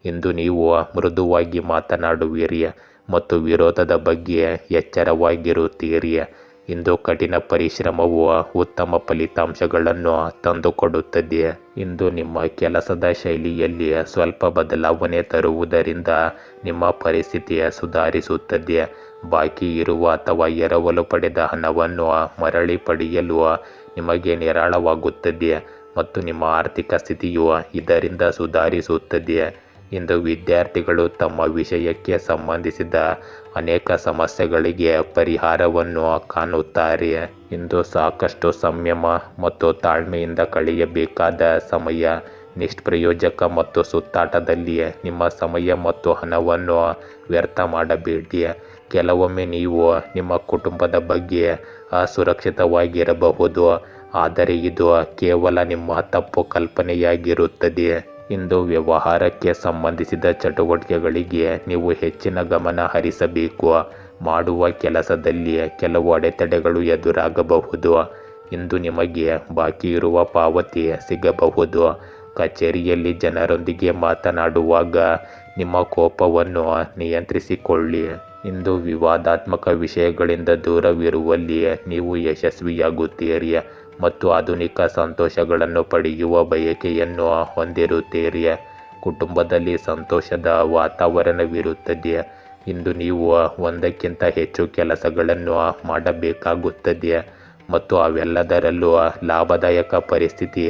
Speaker 1: ಇಂದು ನೀವು ಮೃದುವಾಗಿ ಮಾತನಾಡುವಿರಿ ಮತ್ತು ವಿರೋಧದ ಬಗ್ಗೆ ಎಚ್ಚರವಾಗಿರುತ್ತೀರಿ. ಇಂದು ಕಠಿಣ ಪರಿಶ್ರಮವು ಉತ್ತಮ ಫಲಿತಾಂಶಗಳನ್ನು ತಂದುಕೊಡುತ್ತದೆ. ಇಂದು ನಿಮ್ಮ ಕೆಲಸದ ಶೈಲಿಯಲ್ಲಿ ಸ್ವಲ್ಪ ಬದಲಾವಣೆ ತರುವುದರಿಂದ ನಿಮ್ಮ ಪರಿಸ್ಥಿತಿ ಸುಧಾರಿಸುತ್ತದೆ. ಬಾಕಿ ಇರುವ ಅಥವಾ ಎರವಲು ಪಡೆದ ಹಣವನ್ನು ಮರಳಿ ಪಡೆಯಲು ನಿಮಗೆ ನಿರಾಳವಾಗುತ್ತದೆ ಮತ್ತು ನಿಮ್ಮ ಆರ್ಥಿಕ ಸ್ಥಿತಿಯು ಇದರಿಂದ ಸುಧಾರಿಸುತ್ತದೆ. ಇಂದು ವಿದ್ಯಾರ್ಥಿಗಳು ತಮ್ಮ ವಿಷಯಕ್ಕೆ ಸಂಬಂಧಿಸಿದ ಅನೇಕ ಸಮಸ್ಯೆಗಳಿಗೆ ಪರಿಹಾರವನ್ನು ಕಾಣುತ್ತಾರೆ. ಇಂದು ಸಾಕಷ್ಟು ಸಂಯಮ ಮತ್ತು ತಾಳ್ಮೆಯಿಂದ ಕಳೆಯಬೇಕಾದ ಸಮಯ. ನಿಷ್ಪ್ರಯೋಜಕ ಮತ್ತು ಸುತ್ತಾಟದಲ್ಲಿ ನಿಮ್ಮ ಸಮಯ ಮತ್ತು ಹಣವನ್ನು ವ್ಯರ್ಥ ಮಾಡಬೇಡಿ. ಕೆಲವೊಮ್ಮೆ ನೀವು ನಿಮ್ಮ ಕುಟುಂಬದ ಬಗ್ಗೆ ಅಸುರಕ್ಷಿತವಾಗಿರಬಹುದು, ಆದರೆ ಇದು ಕೇವಲ ನಿಮ್ಮ ತಪ್ಪು ಕಲ್ಪನೆಯಾಗಿರುತ್ತದೆ. ಇಂದು ವ್ಯವಹಾರಕ್ಕೆ ಸಂಬಂಧಿಸಿದ ಚಟುವಟಿಕೆಗಳಿಗೆ ನೀವು ಹೆಚ್ಚಿನ ಗಮನ ಹರಿಸಬೇಕು. ಮಾಡುವ ಕೆಲಸದಲ್ಲಿ ಕೆಲವು ಅಡೆತಡೆಗಳು ಎದುರಾಗಬಹುದು. ಇಂದು ನಿಮಗೆ ಬಾಕಿ ಇರುವ ಪಾವತಿ ಸಿಗಬಹುದು. ಕಚೇರಿಯಲ್ಲಿ ಜನರೊಂದಿಗೆ ಮಾತನಾಡುವಾಗ ನಿಮ್ಮ ಕೋಪವನ್ನು ನಿಯಂತ್ರಿಸಿಕೊಳ್ಳಿ. ಇಂದು ವಿವಾದಾತ್ಮಕ ವಿಷಯಗಳಿಂದ ದೂರವಿರುವಲ್ಲಿ ನೀವು ಯಶಸ್ವಿಯಾಗುತ್ತೀರಿ ಮತ್ತು ಆಧುನಿಕ ಸಂತೋಷಗಳನ್ನು ಪಡೆಯುವ ಬಯಕೆಯನ್ನು ಹೊಂದಿರುತ್ತೀರಿ. ಕುಟುಂಬದಲ್ಲಿ ಸಂತೋಷದ ವಾತಾವರಣವಿರುತ್ತದೆ. ಇಂದು ನೀವು ಒಂದಕ್ಕಿಂತ ಹೆಚ್ಚು ಕೆಲಸಗಳನ್ನು ಮಾಡಬೇಕಾಗುತ್ತದೆ ಮತ್ತು ಅವೆಲ್ಲದರಲ್ಲೂ ಲಾಭದಾಯಕ ಪರಿಸ್ಥಿತಿ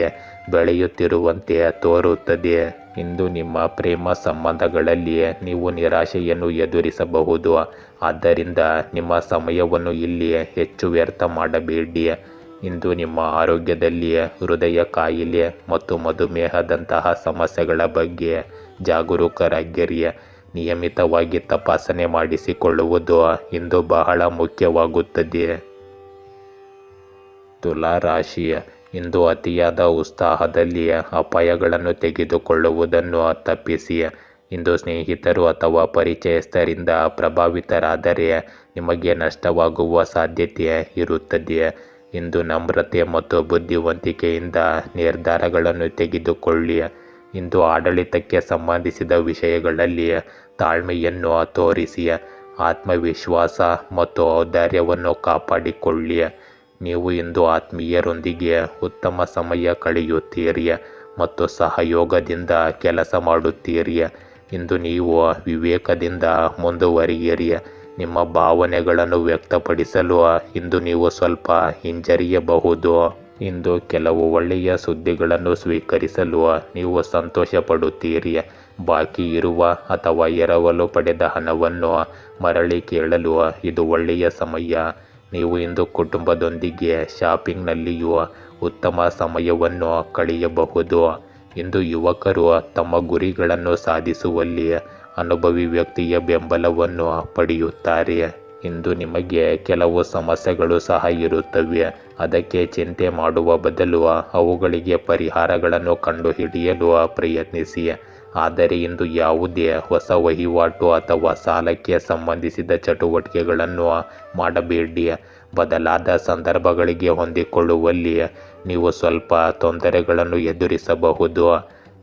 Speaker 1: ಬೆಳೆಯುತ್ತಿರುವಂತೆ ತೋರುತ್ತದೆ. ಇಂದು ನಿಮ್ಮ ಪ್ರೇಮ ಸಂಬಂಧಗಳಲ್ಲಿ ನೀವು ನಿರಾಶೆಯನ್ನು ಎದುರಿಸಬಹುದು, ಆದ್ದರಿಂದ ನಿಮ್ಮ ಸಮಯವನ್ನು ಇಲ್ಲಿ ಹೆಚ್ಚು ವ್ಯರ್ಥ ಮಾಡಬೇಡಿ. ಇಂದು ನಿಮ್ಮ ಆರೋಗ್ಯದಲ್ಲಿ ಹೃದಯ ಕಾಯಿಲೆ ಮತ್ತು ಮಧುಮೇಹದಂತಹ ಸಮಸ್ಯೆಗಳ ಬಗ್ಗೆ ಜಾಗರೂಕರಾಗಿರಿ. ನಿಯಮಿತವಾಗಿ ತಪಾಸಣೆ ಮಾಡಿಸಿಕೊಳ್ಳುವುದು ಇಂದು ಬಹಳ ಮುಖ್ಯವಾಗುತ್ತದೆ. ತುಲಾ ರಾಶಿ, ಇಂದು ಅತಿಯಾದ ಉತ್ಸಾಹದಲ್ಲಿ ಅಪಾಯಗಳನ್ನು ತೆಗೆದುಕೊಳ್ಳುವುದನ್ನು ತಪ್ಪಿಸಿ. ಇಂದು ಸ್ನೇಹಿತರು ಅಥವಾ ಪರಿಚಯಸ್ಥರಿಂದ ಪ್ರಭಾವಿತರಾದರೆ ನಿಮಗೆ ನಷ್ಟವಾಗುವ ಸಾಧ್ಯತೆ ಇರುತ್ತದೆ. ಇಂದು ನಮ್ರತೆ ಮತ್ತು ಬುದ್ಧಿವಂತಿಕೆಯಿಂದ ನಿರ್ಧಾರಗಳನ್ನು ತೆಗೆದುಕೊಳ್ಳಿ. ಇಂದು ಆಡಳಿತಕ್ಕೆ ಸಂಬಂಧಿಸಿದ ವಿಷಯಗಳಲ್ಲಿ ತಾಳ್ಮೆಯನ್ನು ತೋರಿಸಿ. ಆತ್ಮವಿಶ್ವಾಸ ಮತ್ತು ಔದಾರ್ಯವನ್ನು ಕಾಪಾಡಿಕೊಳ್ಳಿ. ನೀವು ಇಂದು ಆತ್ಮೀಯರೊಂದಿಗೆ ಉತ್ತಮ ಸಮಯ ಕಳೆಯುತ್ತೀರಿ ಮತ್ತು ಸಹಯೋಗದಿಂದ ಕೆಲಸ ಮಾಡುತ್ತೀರಿ. ಇಂದು ನೀವು ವಿವೇಕದಿಂದ ಮುಂದುವರಿಯಿರಿ. ನಿಮ್ಮ ಭಾವನೆಗಳನ್ನು ವ್ಯಕ್ತಪಡಿಸಲು ಇಂದು ನೀವು ಸ್ವಲ್ಪ ಹಿಂಜರಿಯಬಹುದು. ಇಂದು ಕೆಲವು ಒಳ್ಳೆಯ ಸುದ್ದಿಗಳನ್ನು ಸ್ವೀಕರಿಸಲು ನೀವು ಸಂತೋಷ ಪಡುತ್ತೀರಿ. ಬಾಕಿ ಇರುವ ಅಥವಾ ಎರವಲು ಪಡೆದ ಹಣವನ್ನು ಮರಳಿ ಕೇಳಲು ಇದು ಒಳ್ಳೆಯ ಸಮಯ. ನೀವು ಇಂದು ಕುಟುಂಬದೊಂದಿಗೆ ಶಾಪಿಂಗ್ನಲ್ಲಿಯೂ ಉತ್ತಮ ಸಮಯವನ್ನು ಕಳೆಯಬಹುದು. ಇಂದು ಯುವಕರು ತಮ್ಮ ಗುರಿಗಳನ್ನು ಸಾಧಿಸುವಲ್ಲಿ ಅನುಭವಿ ವ್ಯಕ್ತಿಯ ಬೆಂಬಲವನ್ನು ಪಡೆಯುತ್ತಾರೆ. ಇಂದು ನಿಮಗೆ ಕೆಲವು ಸಮಸ್ಯೆಗಳು ಸಹ ಇರುತ್ತವೆ. ಅದಕ್ಕೆ ಚಿಂತೆ ಮಾಡುವ ಬದಲು ಅವುಗಳಿಗೆ ಪರಿಹಾರಗಳನ್ನು ಕಂಡುಹಿಡಿಯಲು ಪ್ರಯತ್ನಿಸಿ. ಆದರೆ ಇಂದು ಯಾವುದೇ ಹೊಸ ವಹಿವಾಟು ಅಥವಾ ಸಾಲಕ್ಕೆ ಸಂಬಂಧಿಸಿದ ಚಟುವಟಿಕೆಗಳನ್ನು ಮಾಡಬೇಡಿ. ಬದಲಾದ ಸಂದರ್ಭಗಳಿಗೆ ಹೊಂದಿಕೊಳ್ಳುವಲ್ಲಿ ನೀವು ಸ್ವಲ್ಪ ತೊಂದರೆಗಳನ್ನು ಎದುರಿಸಬಹುದು.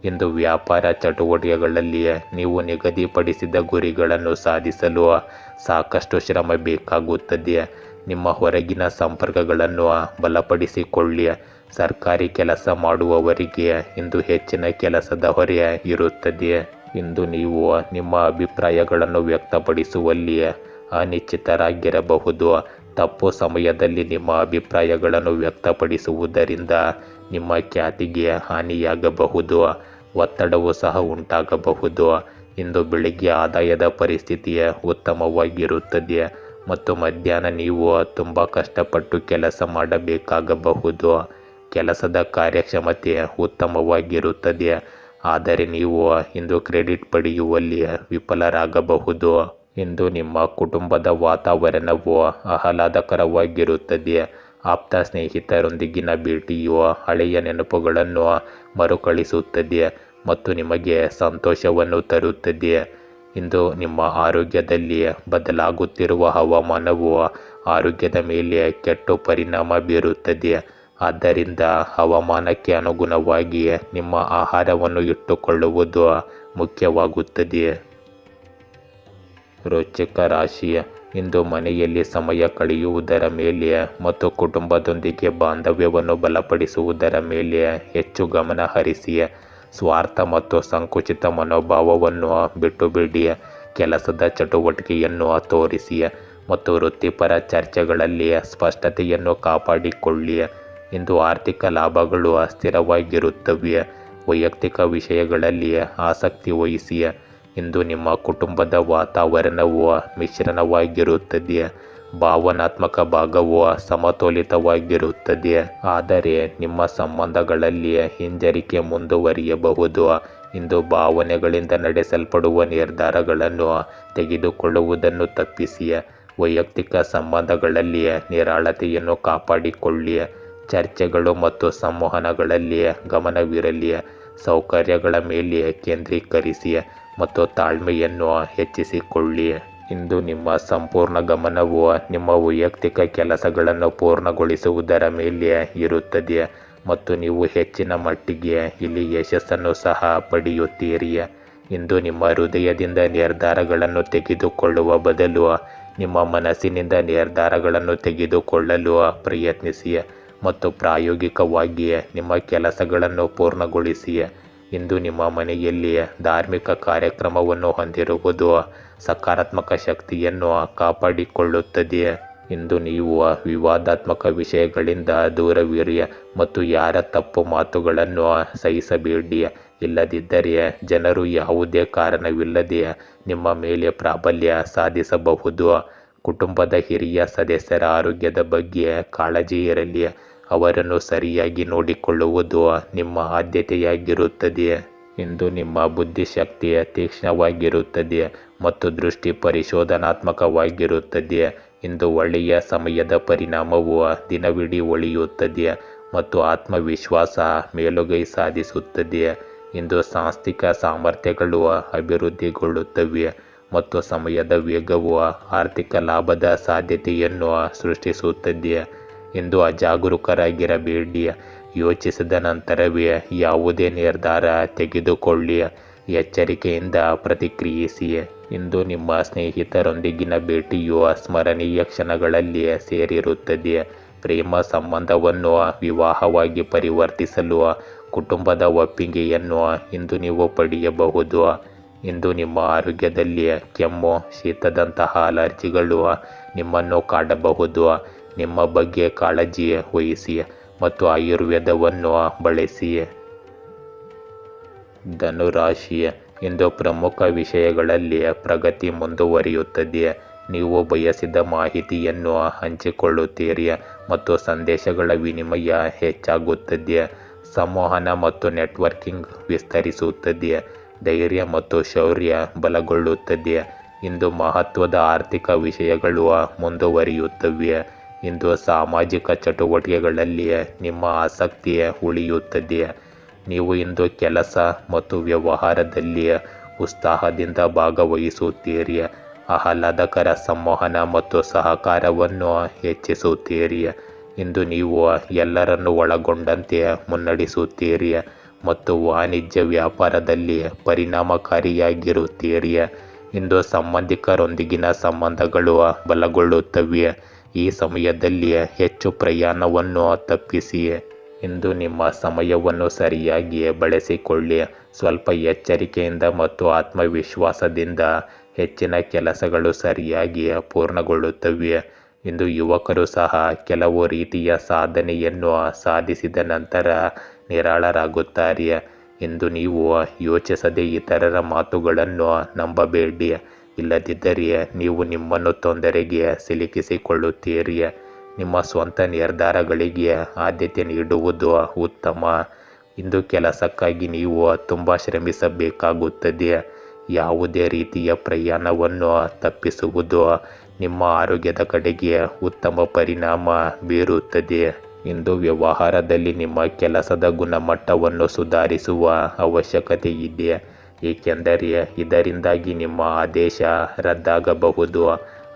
Speaker 1: ಇಂದು ವ್ಯಾಪಾರ ಚಟುವಟಿಕೆಗಳಲ್ಲಿ ನೀವು ನಿಗದಿಪಡಿಸಿದ ಗುರಿಗಳನ್ನು ಸಾಧಿಸಲು ಸಾಕಷ್ಟು ಶ್ರಮ ಬೇಕಾಗುತ್ತದೆ. ನಿಮ್ಮ ಹೊರಗಿನ ಸಂಪರ್ಕಗಳನ್ನು ಬಲಪಡಿಸಿಕೊಳ್ಳಿ ಸರ್ಕಾರಿ ಕೆಲಸ ಮಾಡುವವರಿಗೆ ಇಂದು ಹೆಚ್ಚಿನ ಕೆಲಸದ ಹೊರೆ ಇರುತ್ತದೆ. ಇಂದು ನೀವು ನಿಮ್ಮ ಅಭಿಪ್ರಾಯಗಳನ್ನು ವ್ಯಕ್ತಪಡಿಸುವಲ್ಲಿ ಅನಿಶ್ಚಿತರಾಗಿರಬಹುದು. ತಪ್ಪು ಸಮಯದಲ್ಲಿ ನಿಮ್ಮ ಅಭಿಪ್ರಾಯಗಳನ್ನು ವ್ಯಕ್ತಪಡಿಸುವುದರಿಂದ ನಿಮ್ಮ ಖ್ಯಾತಿಗೆ ಹಾನಿಯಾಗಬಹುದು. ಒತ್ತಡವೂ ಸಹ ಉಂಟಾಗಬಹುದು. ಇಂದು ಬೆಳಿಗ್ಗೆ ಆದಾಯದ ಪರಿಸ್ಥಿತಿ ಉತ್ತಮವಾಗಿರುತ್ತದೆ ಮತ್ತು ಮಧ್ಯಾಹ್ನ ನೀವು ತುಂಬ ಕಷ್ಟಪಟ್ಟು ಕೆಲಸ ಮಾಡಬೇಕಾಗಬಹುದು. ಕೆಲಸದ ಕಾರ್ಯಕ್ಷಮತೆ ಉತ್ತಮವಾಗಿರುತ್ತದೆ, ಆದರೆ ನೀವು ಇಂದು ಕ್ರೆಡಿಟ್ ಪಡೆಯುವಲ್ಲಿ ವಿಫಲರಾಗಬಹುದು. ಇಂದು ನಿಮ್ಮ ಕುಟುಂಬದ ವಾತಾವರಣವು ಆಹ್ಲಾದಕರವಾಗಿರುತ್ತದೆ. ಆಪ್ತ ಸ್ನೇಹಿತರೊಂದಿಗಿನ ಭೇಟಿಯು ಹಳೆಯ ನೆನಪುಗಳನ್ನು ಮರುಕಳಿಸುತ್ತದೆ ಮತ್ತು ನಿಮಗೆ ಸಂತೋಷವನ್ನು ತರುತ್ತದೆ. ಇಂದು ನಿಮ್ಮ ಆರೋಗ್ಯದಲ್ಲಿ ಬದಲಾಗುತ್ತಿರುವ ಹವಾಮಾನವು ಆರೋಗ್ಯದ ಮೇಲೆ ಕೆಟ್ಟ ಪರಿಣಾಮ ಬೀರುತ್ತದೆ. ಆದ್ದರಿಂದ ಹವಾಮಾನಕ್ಕೆ ಅನುಗುಣವಾಗಿ ನಿಮ್ಮ ಆಹಾರವನ್ನು ಇಟ್ಟುಕೊಳ್ಳುವುದು ಮುಖ್ಯವಾಗುತ್ತದೆ. ರೋಚಕ ರಾಶಿ. ಇಂದು ಮನೆಯಲ್ಲಿ ಸಮಯ ಕಳೆಯುವುದರ ಮೇಲೆ ಮತ್ತು ಕುಟುಂಬದೊಂದಿಗೆ ಬಾಂಧವ್ಯವನ್ನು ಬಲಪಡಿಸುವುದರ ಮೇಲೆ ಹೆಚ್ಚು ಗಮನ ಹರಿಸಿ. ಸ್ವಾರ್ಥ ಮತ್ತು ಸಂಕುಚಿತ ಮನೋಭಾವವನ್ನು ಬಿಟ್ಟುಬಿಡಿ. ಕೆಲಸದ ಚಟುವಟಿಕೆಯನ್ನು ತೋರಿಸಿ ಮತ್ತು ವೃತ್ತಿಪರ ಚರ್ಚೆಗಳಲ್ಲಿ ಸ್ಪಷ್ಟತೆಯನ್ನು ಕಾಪಾಡಿಕೊಳ್ಳಿ. ಇಂದು ಆರ್ಥಿಕ ಲಾಭಗಳು ಸ್ಥಿರವಾಗಿರುತ್ತವೆ. ವೈಯಕ್ತಿಕ ವಿಷಯಗಳಲ್ಲಿ ಆಸಕ್ತಿ ವಹಿಸಿ. ಇಂದು ನಿಮ್ಮ ಕುಟುಂಬದ ವಾತಾವರಣವು ಮಿಶ್ರಣವಾಗಿರುತ್ತದೆ. ಭಾವನಾತ್ಮಕ ಭಾಗವು ಸಮತೋಲಿತವಾಗಿರುತ್ತದೆ, ಆದರೆ ನಿಮ್ಮ ಸಂಬಂಧಗಳಲ್ಲಿ ಹಿಂಜರಿಕೆ ಮುಂದುವರಿಯಬಹುದು. ಇಂದು ಭಾವನೆಗಳಿಂದ ನಡೆಸಲ್ಪಡುವ ನಿರ್ಧಾರಗಳನ್ನು ತೆಗೆದುಕೊಳ್ಳುವುದನ್ನು ತಪ್ಪಿಸಿ. ವೈಯಕ್ತಿಕ ಸಂಬಂಧಗಳಲ್ಲಿ ನಿರಾಳತೆಯನ್ನು ಕಾಪಾಡಿಕೊಳ್ಳಿ. ಚರ್ಚೆಗಳು ಮತ್ತು ಸಂವಹನಗಳಲ್ಲಿ ಗಮನವಿರಲಿ. ಸೌಕರ್ಯಗಳ ಮೇಲೆ ಕೇಂದ್ರೀಕರಿಸಿ ಮತ್ತು ತಾಳ್ಮೆಯನ್ನು ಹೆಚ್ಚಿಸಿಕೊಳ್ಳಿ. ಇಂದು ನಿಮ್ಮ ಸಂಪೂರ್ಣ ಗಮನವು ನಿಮ್ಮ ವೈಯಕ್ತಿಕ ಕೆಲಸಗಳನ್ನು ಪೂರ್ಣಗೊಳಿಸುವುದರ ಮೇಲೆ ಇರುತ್ತದೆ ಮತ್ತು ನೀವು ಹೆಚ್ಚಿನ ಮಟ್ಟಿಗೆ ಇಲ್ಲಿ ಯಶಸ್ಸನ್ನು ಸಹ ಪಡೆಯುತ್ತೀರಿ. ಇಂದು ನಿಮ್ಮ ಹೃದಯದಿಂದ ನಿರ್ಧಾರಗಳನ್ನು ತೆಗೆದುಕೊಳ್ಳುವ ಬದಲು ನಿಮ್ಮ ಮನಸ್ಸಿನಿಂದ ನಿರ್ಧಾರಗಳನ್ನು ತೆಗೆದುಕೊಳ್ಳಲು ಪ್ರಯತ್ನಿಸಿ ಮತ್ತು ಪ್ರಾಯೋಗಿಕವಾಗಿ ನಿಮ್ಮ ಕೆಲಸಗಳನ್ನು ಪೂರ್ಣಗೊಳಿಸಿ. ಇಂದು ನಿಮ್ಮ ಮನೆಯಲ್ಲಿ ಧಾರ್ಮಿಕ ಕಾರ್ಯಕ್ರಮವನ್ನು ಹೊಂದಿರುವುದು ಸಕಾರಾತ್ಮಕ ಶಕ್ತಿಯನ್ನು ಕಾಪಾಡಿಕೊಳ್ಳುತ್ತದೆ. ಇಂದು ನೀವು ವಿವಾದಾತ್ಮಕ ವಿಷಯಗಳಿಂದ ದೂರವಿರಿ ಮತ್ತು ಯಾರ ತಪ್ಪು ಮಾತುಗಳನ್ನು ಸಹಿಸಬೇಡಿ. ಇಲ್ಲದಿದ್ದರೆ ಜನರು ಯಾವುದೇ ಕಾರಣವಿಲ್ಲದೆ ನಿಮ್ಮ ಮೇಲೆ ಪ್ರಾಬಲ್ಯ ಸಾಧಿಸಬಹುದು. ಕುಟುಂಬದ ಹಿರಿಯ ಸದಸ್ಯರ ಆರೋಗ್ಯದ ಬಗ್ಗೆ ಕಾಳಜಿ ಇರಲಿ. ಅವರನ್ನು ಸರಿಯಾಗಿ ನೋಡಿಕೊಳ್ಳುವುದು ನಿಮ್ಮ ಆದ್ಯತೆಯಾಗಿರುತ್ತದೆ. ಇಂದು ನಿಮ್ಮ ಬುದ್ಧಿಶಕ್ತಿ ತೀಕ್ಷ್ಣವಾಗಿರುತ್ತದೆ ಮತ್ತು ದೃಷ್ಟಿ ಪರಿಶೋಧನಾತ್ಮಕವಾಗಿರುತ್ತದೆ. ಇಂದು ಒಳ್ಳೆಯ ಸಮಯದ ಪರಿಣಾಮವು ದಿನವಿಡೀ ಉಳಿಯುತ್ತದೆ ಮತ್ತು ಆತ್ಮವಿಶ್ವಾಸ ಮೇಲುಗೈ ಸಾಧಿಸುತ್ತದೆ. ಇಂದು ಸಾಂಸ್ಥಿಕ ಸಾಮರ್ಥ್ಯಗಳು ಅಭಿವೃದ್ಧಿಗೊಳ್ಳುತ್ತವೆ ಮತ್ತು ಸಮಯದ ವೇಗವು ಆರ್ಥಿಕ ಲಾಭದ ಸಾಧ್ಯತೆಯನ್ನು ಸೃಷ್ಟಿಸುತ್ತದೆ. ಇಂದು ಅಜಾಗರೂಕರಾಗಿರಬೇಡಿ. ಯೋಚಿಸಿದ ನಂತರವೇ ಯಾವುದೇ ನಿರ್ಧಾರ ತೆಗೆದುಕೊಳ್ಳಿ. ಎಚ್ಚರಿಕೆಯಿಂದ ಪ್ರತಿಕ್ರಿಯಿಸಿ. ಇಂದು ನಿಮ್ಮ ಸ್ನೇಹಿತರೊಂದಿಗಿನ ಭೇಟಿಯು ಸ್ಮರಣೀಯ ಕ್ಷಣಗಳಲ್ಲಿ ಸೇರಿರುತ್ತದೆ. ಪ್ರೇಮ ಸಂಬಂಧವನ್ನು ವಿವಾಹವಾಗಿ ಪರಿವರ್ತಿಸಲು ಕುಟುಂಬದ ಒಪ್ಪಿಗೆಯನ್ನು ಇಂದು ನೀವು ಪಡೆಯಬಹುದು. ಇಂದು ನಿಮ್ಮ ಆರೋಗ್ಯದಲ್ಲಿ ಕೆಮ್ಮು, ಶೀತದಂತಹ ಅಲರ್ಜಿಗಳು ನಿಮ್ಮನ್ನು ಕಾಡಬಹುದು. ನಿಮ್ಮ ಬಗ್ಗೆ ಕಾಳಜಿ ವಹಿಸಿ ಮತ್ತು ಆಯುರ್ವೇದವನ್ನು ಬಳಸಿ. ಧನುರಾಶಿ. ಇಂದು ಪ್ರಮುಖ ವಿಷಯಗಳಲ್ಲಿ ಪ್ರಗತಿ ಮುಂದುವರಿಯುತ್ತದೆ. ನೀವು ಬಯಸಿದ ಮಾಹಿತಿಯನ್ನು ಹಂಚಿಕೊಳ್ಳುತ್ತೀರಿ ಮತ್ತು ಸಂದೇಶಗಳ ವಿನಿಮಯ ಹೆಚ್ಚಾಗುತ್ತದೆ. ಸಂವಹನ ಮತ್ತು ನೆಟ್ವರ್ಕಿಂಗ್ ವಿಸ್ತರಿಸುತ್ತದೆ. ಧೈರ್ಯ ಮತ್ತು ಶೌರ್ಯ ಬಲಗೊಳ್ಳುತ್ತದೆ. ಇಂದು ಮಹತ್ವದ ಆರ್ಥಿಕ ವಿಷಯಗಳು ಮುಂದುವರಿಯುತ್ತವೆ. ಇಂದು ಸಾಮಾಜಿಕ ಚಟುವಟಿಕೆಗಳಲ್ಲಿ ನಿಮ್ಮ ಆಸಕ್ತಿ ಉಳಿಯುತ್ತದೆ. ನೀವು ಇಂದು ಕೆಲಸ ಮತ್ತು ವ್ಯವಹಾರದಲ್ಲಿ ಉತ್ಸಾಹದಿಂದ ಭಾಗವಹಿಸುತ್ತೀರಿ. ಆಹ್ಲಾದಕರ ಸಂವಹನ ಮತ್ತು ಸಹಕಾರವನ್ನು ಹೆಚ್ಚಿಸುತ್ತೀರಿ. ಇಂದು ನೀವು ಎಲ್ಲರನ್ನು ಒಳಗೊಂಡಂತೆ ಮುನ್ನಡೆಸುತ್ತೀರಿ ಮತ್ತು ವಾಣಿಜ್ಯ ವ್ಯಾಪಾರದಲ್ಲಿ ಪರಿಣಾಮಕಾರಿಯಾಗಿರುತ್ತೀರಿ. ಇಂದು ಸಂಬಂಧಿಕರೊಂದಿಗಿನ ಸಂಬಂಧಗಳು ಬಲಗೊಳ್ಳುತ್ತವೆ. ಈ ಸಮಯದಲ್ಲಿ ಹೆಚ್ಚು ಪ್ರಯಾಣವನ್ನು ತಪ್ಪಿಸಿ. ಇಂದು ನಿಮ್ಮ ಸಮಯವನ್ನು ಸರಿಯಾಗಿ ಬಳಸಿಕೊಳ್ಳಿ. ಸ್ವಲ್ಪ ಎಚ್ಚರಿಕೆಯಿಂದ ಮತ್ತು ಆತ್ಮವಿಶ್ವಾಸದಿಂದ ಹೆಚ್ಚಿನ ಕೆಲಸಗಳು ಸರಿಯಾಗಿ ಪೂರ್ಣಗೊಳ್ಳುತ್ತವೆ. ಇಂದು ಯುವಕರು ಸಹ ಕೆಲವು ರೀತಿಯ ಸಾಧನೆಯನ್ನು ಸಾಧಿಸಿದ ನಂತರ ನಿರಾಳರಾಗುತ್ತಾರೆ. ಇಂದು ನೀವು ಯೋಚಿಸದೆ ಇತರರ ಮಾತುಗಳನ್ನು ನಂಬಬೇಡಿ. ಇಲ್ಲದಿದ್ದರೆ ನೀವು ನಿಮ್ಮನ್ನು ತೊಂದರೆಗೆ ಸಿಲುಕಿಸಿಕೊಳ್ಳುತ್ತೀರಿ. ನಿಮ್ಮ ಸ್ವಂತ ನಿರ್ಧಾರಗಳಿಗೆ ಆದ್ಯತೆ ನೀಡುವುದು ಉತ್ತಮ. ಇಂದು ಕೆಲಸಕ್ಕಾಗಿ ನೀವು ತುಂಬ ಶ್ರಮಿಸಬೇಕಾಗುತ್ತದೆ. ಯಾವುದೇ ರೀತಿಯ ಪ್ರಯಾಣವನ್ನು ತಪ್ಪಿಸುವುದು ನಿಮ್ಮ ಆರೋಗ್ಯದ ಕಡೆಗೆ ಉತ್ತಮ ಪರಿಣಾಮ ಬೀರುತ್ತದೆ. ಇಂದು ವ್ಯವಹಾರದಲ್ಲಿ ನಿಮ್ಮ ಕೆಲಸದ ಗುಣಮಟ್ಟವನ್ನು ಸುಧಾರಿಸುವ ಅವಶ್ಯಕತೆ ಇದೆ, ಏಕೆಂದರೆ ಇದರಿಂದಾಗಿ ನಿಮ್ಮ ಆದೇಶ ರದ್ದಾಗಬಹುದು.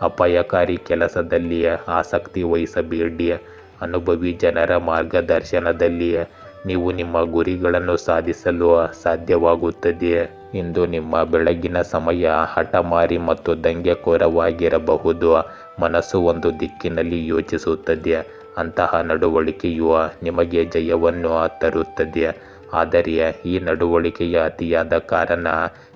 Speaker 1: ಅಪಾಯಕಾರಿ ಕೆಲಸದಲ್ಲಿ ಆಸಕ್ತಿ ವಹಿಸಬೇಡಿ. ಅನುಭವಿ ಜನರ ಮಾರ್ಗದರ್ಶನದಲ್ಲಿ ನೀವು ನಿಮ್ಮ ಗುರಿಗಳನ್ನು ಸಾಧಿಸಲು ಸಾಧ್ಯವಾಗುತ್ತದೆ. ಇಂದು ನಿಮ್ಮ ಬೆಳಗಿನ ಸಮಯ ಹಠಮಾರಿ ಮತ್ತು ದಂಗೆಕೋರವಾಗಿರಬಹುದು. ಮನಸ್ಸು ಒಂದು ದಿಕ್ಕಿನಲ್ಲಿ ಯೋಚಿಸುತ್ತದೆ. ಅಂತಹ ನಡವಳಿಕೆಯು ನಿಮಗೆ ಜಯವನ್ನು ತರುತ್ತದೆ. ಆದರೆ ಈ ನಡವಳಿಕೆಯ ಅತಿಯಾದ ಕಾರಣ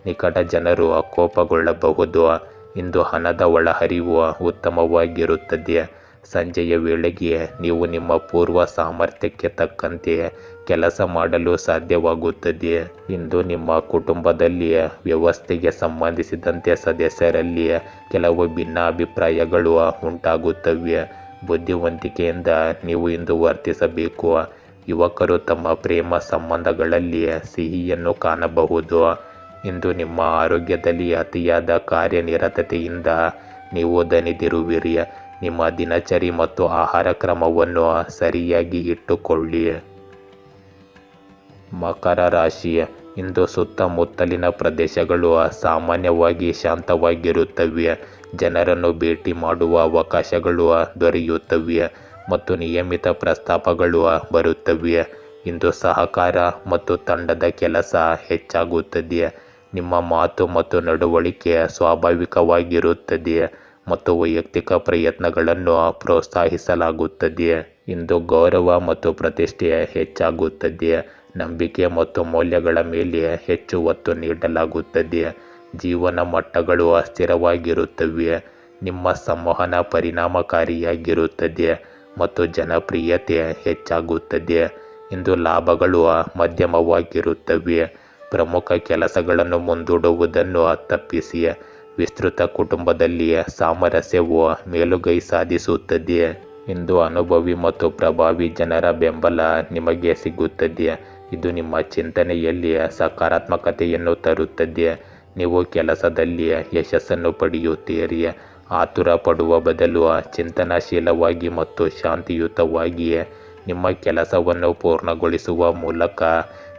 Speaker 1: ನಿಕಟ ಜನರು ಕೋಪಗೊಳ್ಳಬಹುದು. ಇಂದು ಹಣದ ಒಳಹರಿವು ಉತ್ತಮವಾಗಿರುತ್ತದೆ. ಸಂಜೆಯ ವೇಳೆಗೆ ನೀವು ನಿಮ್ಮ ಪೂರ್ವ ಸಾಮರ್ಥ್ಯಕ್ಕೆ ತಕ್ಕಂತೆ ಕೆಲಸ ಮಾಡಲು ಸಾಧ್ಯವಾಗುತ್ತದೆ. ಇಂದು ನಿಮ್ಮ ಕುಟುಂಬದಲ್ಲಿ ವ್ಯವಸ್ಥೆಗೆ ಸಂಬಂಧಿಸಿದಂತೆ ಸದಸ್ಯರಲ್ಲಿ ಕೆಲವು ಭಿನ್ನಾಭಿಪ್ರಾಯಗಳು ಉಂಟಾಗುತ್ತವೆ. ಬುದ್ಧಿವಂತಿಕೆಯಿಂದ ನೀವು ಇಂದು ವರ್ತಿಸಬೇಕು. ಯುವಕರು ತಮ್ಮ ಪ್ರೇಮ ಸಂಬಂಧಗಳಲ್ಲಿ ಸಿಹಿಯನ್ನು ಕಾಣಬಹುದು. ಇಂದು ನಿಮ್ಮ ಆರೋಗ್ಯದಲ್ಲಿ ಅತಿಯಾದ ಕಾರ್ಯನಿರತತೆಯಿಂದ ನೀವು ದಣಿದಿರುವಿರಿ. ನಿಮ್ಮ ದಿನಚರಿ ಮತ್ತು ಆಹಾರ ಕ್ರಮವನ್ನು ಸರಿಯಾಗಿ ಇಟ್ಟುಕೊಳ್ಳಿ. ಮಕರ ರಾಶಿ. ಇಂದು ಸುತ್ತಮುತ್ತಲಿನ ಪ್ರದೇಶಗಳು ಸಾಮಾನ್ಯವಾಗಿ ಶಾಂತವಾಗಿರುತ್ತವೆ. ಜನರನ್ನು ಭೇಟಿ ಮಾಡುವ ಅವಕಾಶಗಳು ದೊರೆಯುತ್ತವೆ ಮತ್ತು ನಿಯಮಿತ ಪ್ರಸ್ತಾಪಗಳು ಬರುತ್ತವೆ. ಇಂದು ಸಹಕಾರ ಮತ್ತು ತಂಡದ ಕೆಲಸ ಹೆಚ್ಚಾಗುತ್ತದೆ. ನಿಮ್ಮ ಮಾತು ಮತ್ತು ನಡವಳಿಕೆ ಸ್ವಾಭಾವಿಕವಾಗಿರುತ್ತದೆ ಮತ್ತು ವೈಯಕ್ತಿಕ ಪ್ರಯತ್ನಗಳನ್ನು ಪ್ರೋತ್ಸಾಹಿಸಲಾಗುತ್ತದೆ. ಇಂದು ಗೌರವ ಮತ್ತು ಪ್ರತಿಷ್ಠೆ ಹೆಚ್ಚಾಗುತ್ತದೆ. ನಂಬಿಕೆ ಮತ್ತು ಮೌಲ್ಯಗಳ ಮೇಲೆ ಹೆಚ್ಚು ಒತ್ತು ನೀಡಲಾಗುತ್ತದೆ. ಜೀವನ ಮಟ್ಟಗಳು ಸ್ಥಿರವಾಗಿರುತ್ತವೆ. ನಿಮ್ಮ ಸಂವಹನ ಪರಿಣಾಮಕಾರಿಯಾಗಿರುತ್ತದೆ ಮತ್ತು ಜನಪ್ರಿಯತೆ ಹೆಚ್ಚಾಗುತ್ತದೆ. ಇಂದು ಲಾಭಗಳು ಮಧ್ಯಮವಾಗಿರುತ್ತವೆ. ಪ್ರಮುಖ ಕೆಲಸಗಳನ್ನು ಮುಂದೂಡುವುದನ್ನು ತಪ್ಪಿಸಿ. ವಿಸ್ತೃತ ಕುಟುಂಬದಲ್ಲಿ ಸಾಮರಸ್ಯವು ಮೇಲುಗೈ ಸಾಧಿಸುತ್ತದೆ. ಇಂದು ಅನುಭವಿ ಮತ್ತು ಪ್ರಭಾವಿ ಜನರ ಬೆಂಬಲ ನಿಮಗೆ ಸಿಗುತ್ತದೆ. ಇದು ನಿಮ್ಮ ಚಿಂತನೆಯಲ್ಲಿ ಸಕಾರಾತ್ಮಕತೆಯನ್ನು ತರುತ್ತದೆ. ನೀವು ಕೆಲಸದಲ್ಲಿ ಯಶಸ್ಸನ್ನು ಪಡೆಯುತ್ತೀರಿ. ಆತುರ ಪಡುವ ಬದಲು ಚಿಂತನಶೀಲವಾಗಿ ಮತ್ತು ಶಾಂತಿಯುತವಾಗಿ ನಿಮ್ಮ ಕೆಲಸವನ್ನು ಪೂರ್ಣಗೊಳಿಸುವ ಮೂಲಕ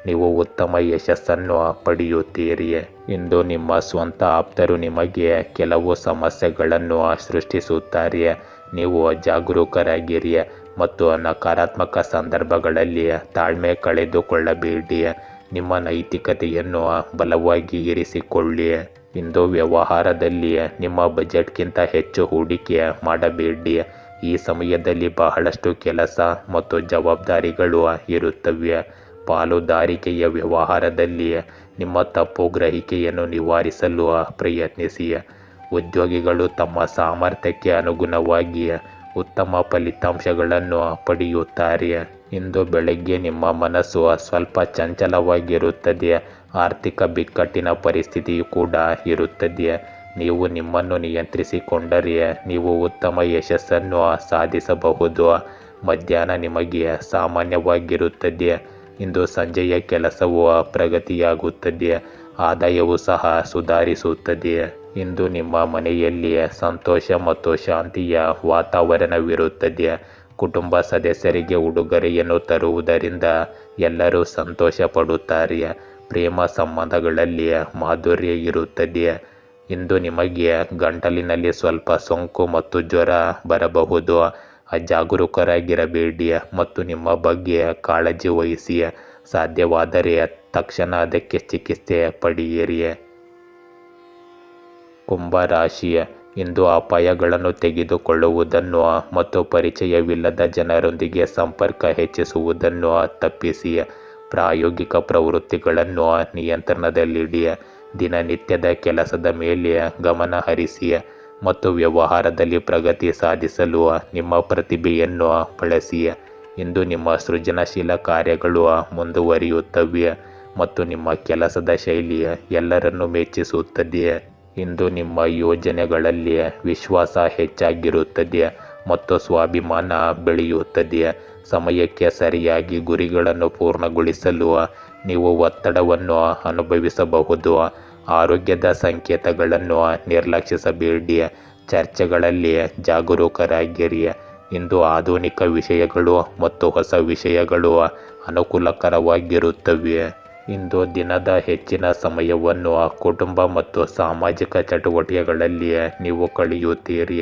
Speaker 1: ನೀವು ಉತ್ತಮ ಯಶಸ್ಸನ್ನು ಪಡೆಯುತ್ತೀರಿ. ಇಂದು ನಿಮ್ಮ ಸ್ವಂತ ಆಪ್ತರು ನಿಮಗೆ ಕೆಲವು ಸಮಸ್ಯೆಗಳನ್ನು ಸೃಷ್ಟಿಸುತ್ತಾರೆ. ನೀವು ಜಾಗರೂಕರಾಗಿರಿ ಮತ್ತು ನಕಾರಾತ್ಮಕ ಸಂದರ್ಭಗಳಲ್ಲಿ ತಾಳ್ಮೆ ಕಳೆದುಕೊಳ್ಳಬೇಡಿ. ನಿಮ್ಮ ನೈತಿಕತೆಯನ್ನು ಬಲವಾಗಿ ಇರಿಸಿಕೊಳ್ಳಿ. ಇಂದು ವ್ಯವಹಾರದಲ್ಲಿ ನಿಮ್ಮ ಬಜೆಟ್ಗಿಂತ ಹೆಚ್ಚು ಹೂಡಿಕೆ ಮಾಡಬೇಡಿ. ಈ ಸಮಯದಲ್ಲಿ ಬಹಳಷ್ಟು ಕೆಲಸ ಮತ್ತು ಜವಾಬ್ದಾರಿಗಳು ಇರುತ್ತವೆ. ಪಾಲುದಾರಿಕೆಯ ವ್ಯವಹಾರದಲ್ಲಿ ನಿಮ್ಮ ತಪ್ಪು ಗ್ರಹಿಕೆಯನ್ನು ನಿವಾರಿಸಲು ಪ್ರಯತ್ನಿಸಿ. ಉದ್ಯೋಗಿಗಳು ತಮ್ಮ ಸಾಮರ್ಥ್ಯಕ್ಕೆ ಅನುಗುಣವಾಗಿ ಉತ್ತಮ ಫಲಿತಾಂಶಗಳನ್ನು ಪಡೆಯುತ್ತಾರೆ. ಇಂದು ಬೆಳಗ್ಗೆ ನಿಮ್ಮ ಮನಸ್ಸು ಸ್ವಲ್ಪ ಚಂಚಲವಾಗಿರುತ್ತದೆ. ಆರ್ಥಿಕ ಬಿಕ್ಕಟ್ಟಿನ ಪರಿಸ್ಥಿತಿಯು ಕೂಡ ಇರುತ್ತದೆ. ನೀವು ನಿಮ್ಮನ್ನು ನಿಯಂತ್ರಿಸಿಕೊಂಡರೆ ನೀವು ಉತ್ತಮ ಯಶಸ್ಸನ್ನು ಸಾಧಿಸಬಹುದು. ಮಧ್ಯಾಹ್ನ ನಿಮಗೆ ಸಾಮಾನ್ಯವಾಗಿರುತ್ತದೆ. ಇಂದು ಸಂಜೆಯ ಕೆಲಸವು ಪ್ರಗತಿಯಾಗುತ್ತದೆ. ಆದಾಯವು ಸಹ ಸುಧಾರಿಸುತ್ತದೆ. ಇಂದು ನಿಮ್ಮ ಮನೆಯಲ್ಲಿ ಸಂತೋಷ ಮತ್ತು ಶಾಂತಿಯ ವಾತಾವರಣವಿರುತ್ತದೆ. ಕುಟುಂಬ ಸದಸ್ಯರಿಗೆ ಉಡುಗೊರೆಯನ್ನು ತರುವುದರಿಂದ ಎಲ್ಲರೂ ಸಂತೋಷ ಪಡುತ್ತಾರೆ. ಪ್ರೇಮ ಸಂಬಂಧಗಳಲ್ಲಿ ಮಾಧುರ್ಯ ಇರುತ್ತದೆ. ಇಂದು ನಿಮಗೆ ಗಂಟಲಿನಲ್ಲಿ ಸ್ವಲ್ಪ ಸೋಂಕು ಮತ್ತು ಜ್ವರ ಬರಬಹುದು. ಅಜಾಗರೂಕರಾಗಿರಬೇಡಿ ಮತ್ತು ನಿಮ್ಮ ಬಗ್ಗೆ ಕಾಳಜಿ ವಹಿಸಿ. ಸಾಧ್ಯವಾದರೆ ತಕ್ಷಣ ಅದಕ್ಕೆ ಚಿಕಿತ್ಸೆ ಪಡೆಯಿರಿ. ಕುಂಭರಾಶಿ. ಇಂದು ಅಪಾಯಗಳನ್ನು ತೆಗೆದುಕೊಳ್ಳುವುದನ್ನು ಮತ್ತು ಪರಿಚಯವಿಲ್ಲದ ಜನರೊಂದಿಗೆ ಸಂಪರ್ಕ ಹೆಚ್ಚಿಸುವುದನ್ನು ತಪ್ಪಿಸಿ. ಪ್ರಾಯೋಗಿಕ ಪ್ರವೃತ್ತಿಗಳನ್ನು ನಿಯಂತ್ರಣದಲ್ಲಿಡಿ. ದಿನನಿತ್ಯದ ಕೆಲಸದ ಮೇಲೆ ಗಮನ ಹರಿಸಿ ಮತ್ತು ವ್ಯವಹಾರದಲ್ಲಿ ಪ್ರಗತಿ ಸಾಧಿಸಲು ನಿಮ್ಮ ಪ್ರತಿಭೆಯನ್ನು ಬಳಸಿ. ಇಂದು ನಿಮ್ಮ ಸೃಜನಶೀಲ ಕಾರ್ಯಗಳು ಮುಂದುವರಿಯುತ್ತವೆ ಮತ್ತು ನಿಮ್ಮ ಕೆಲಸದ ಶೈಲಿ ಎಲ್ಲರನ್ನೂ ಮೆಚ್ಚಿಸುತ್ತದೆ. ಇಂದು ನಿಮ್ಮ ಯೋಜನೆಗಳಲ್ಲಿ ವಿಶ್ವಾಸ ಹೆಚ್ಚಾಗಿರುತ್ತದೆ ಮತ್ತು ಸ್ವಾಭಿಮಾನ ಬೆಳೆಯುತ್ತದೆ. ಸಮಯಕ್ಕೆ ಸರಿಯಾಗಿ ಗುರಿಗಳನ್ನು ಪೂರ್ಣಗೊಳಿಸಲು ನೀವು ಒತ್ತಡವನ್ನು ಅನುಭವಿಸಬಹುದು. ಆರೋಗ್ಯದ ಸಂಕೇತಗಳನ್ನು ನಿರ್ಲಕ್ಷಿಸಬೇಡಿ. ಚರ್ಚೆಗಳಲ್ಲಿ ಜಾಗರೂಕರಾಗಿರಿ. ಇಂದು ಆಧುನಿಕ ವಿಷಯಗಳು ಮತ್ತು ಹೊಸ ವಿಷಯಗಳು ಅನುಕೂಲಕರವಾಗಿರುತ್ತವೆ. ಇಂದು ದಿನದ ಹೆಚ್ಚಿನ ಸಮಯವನ್ನು ಕುಟುಂಬ ಮತ್ತು ಸಾಮಾಜಿಕ ಚಟುವಟಿಕೆಗಳಲ್ಲಿ ನೀವು ಕಳೆಯುತ್ತೀರಿ.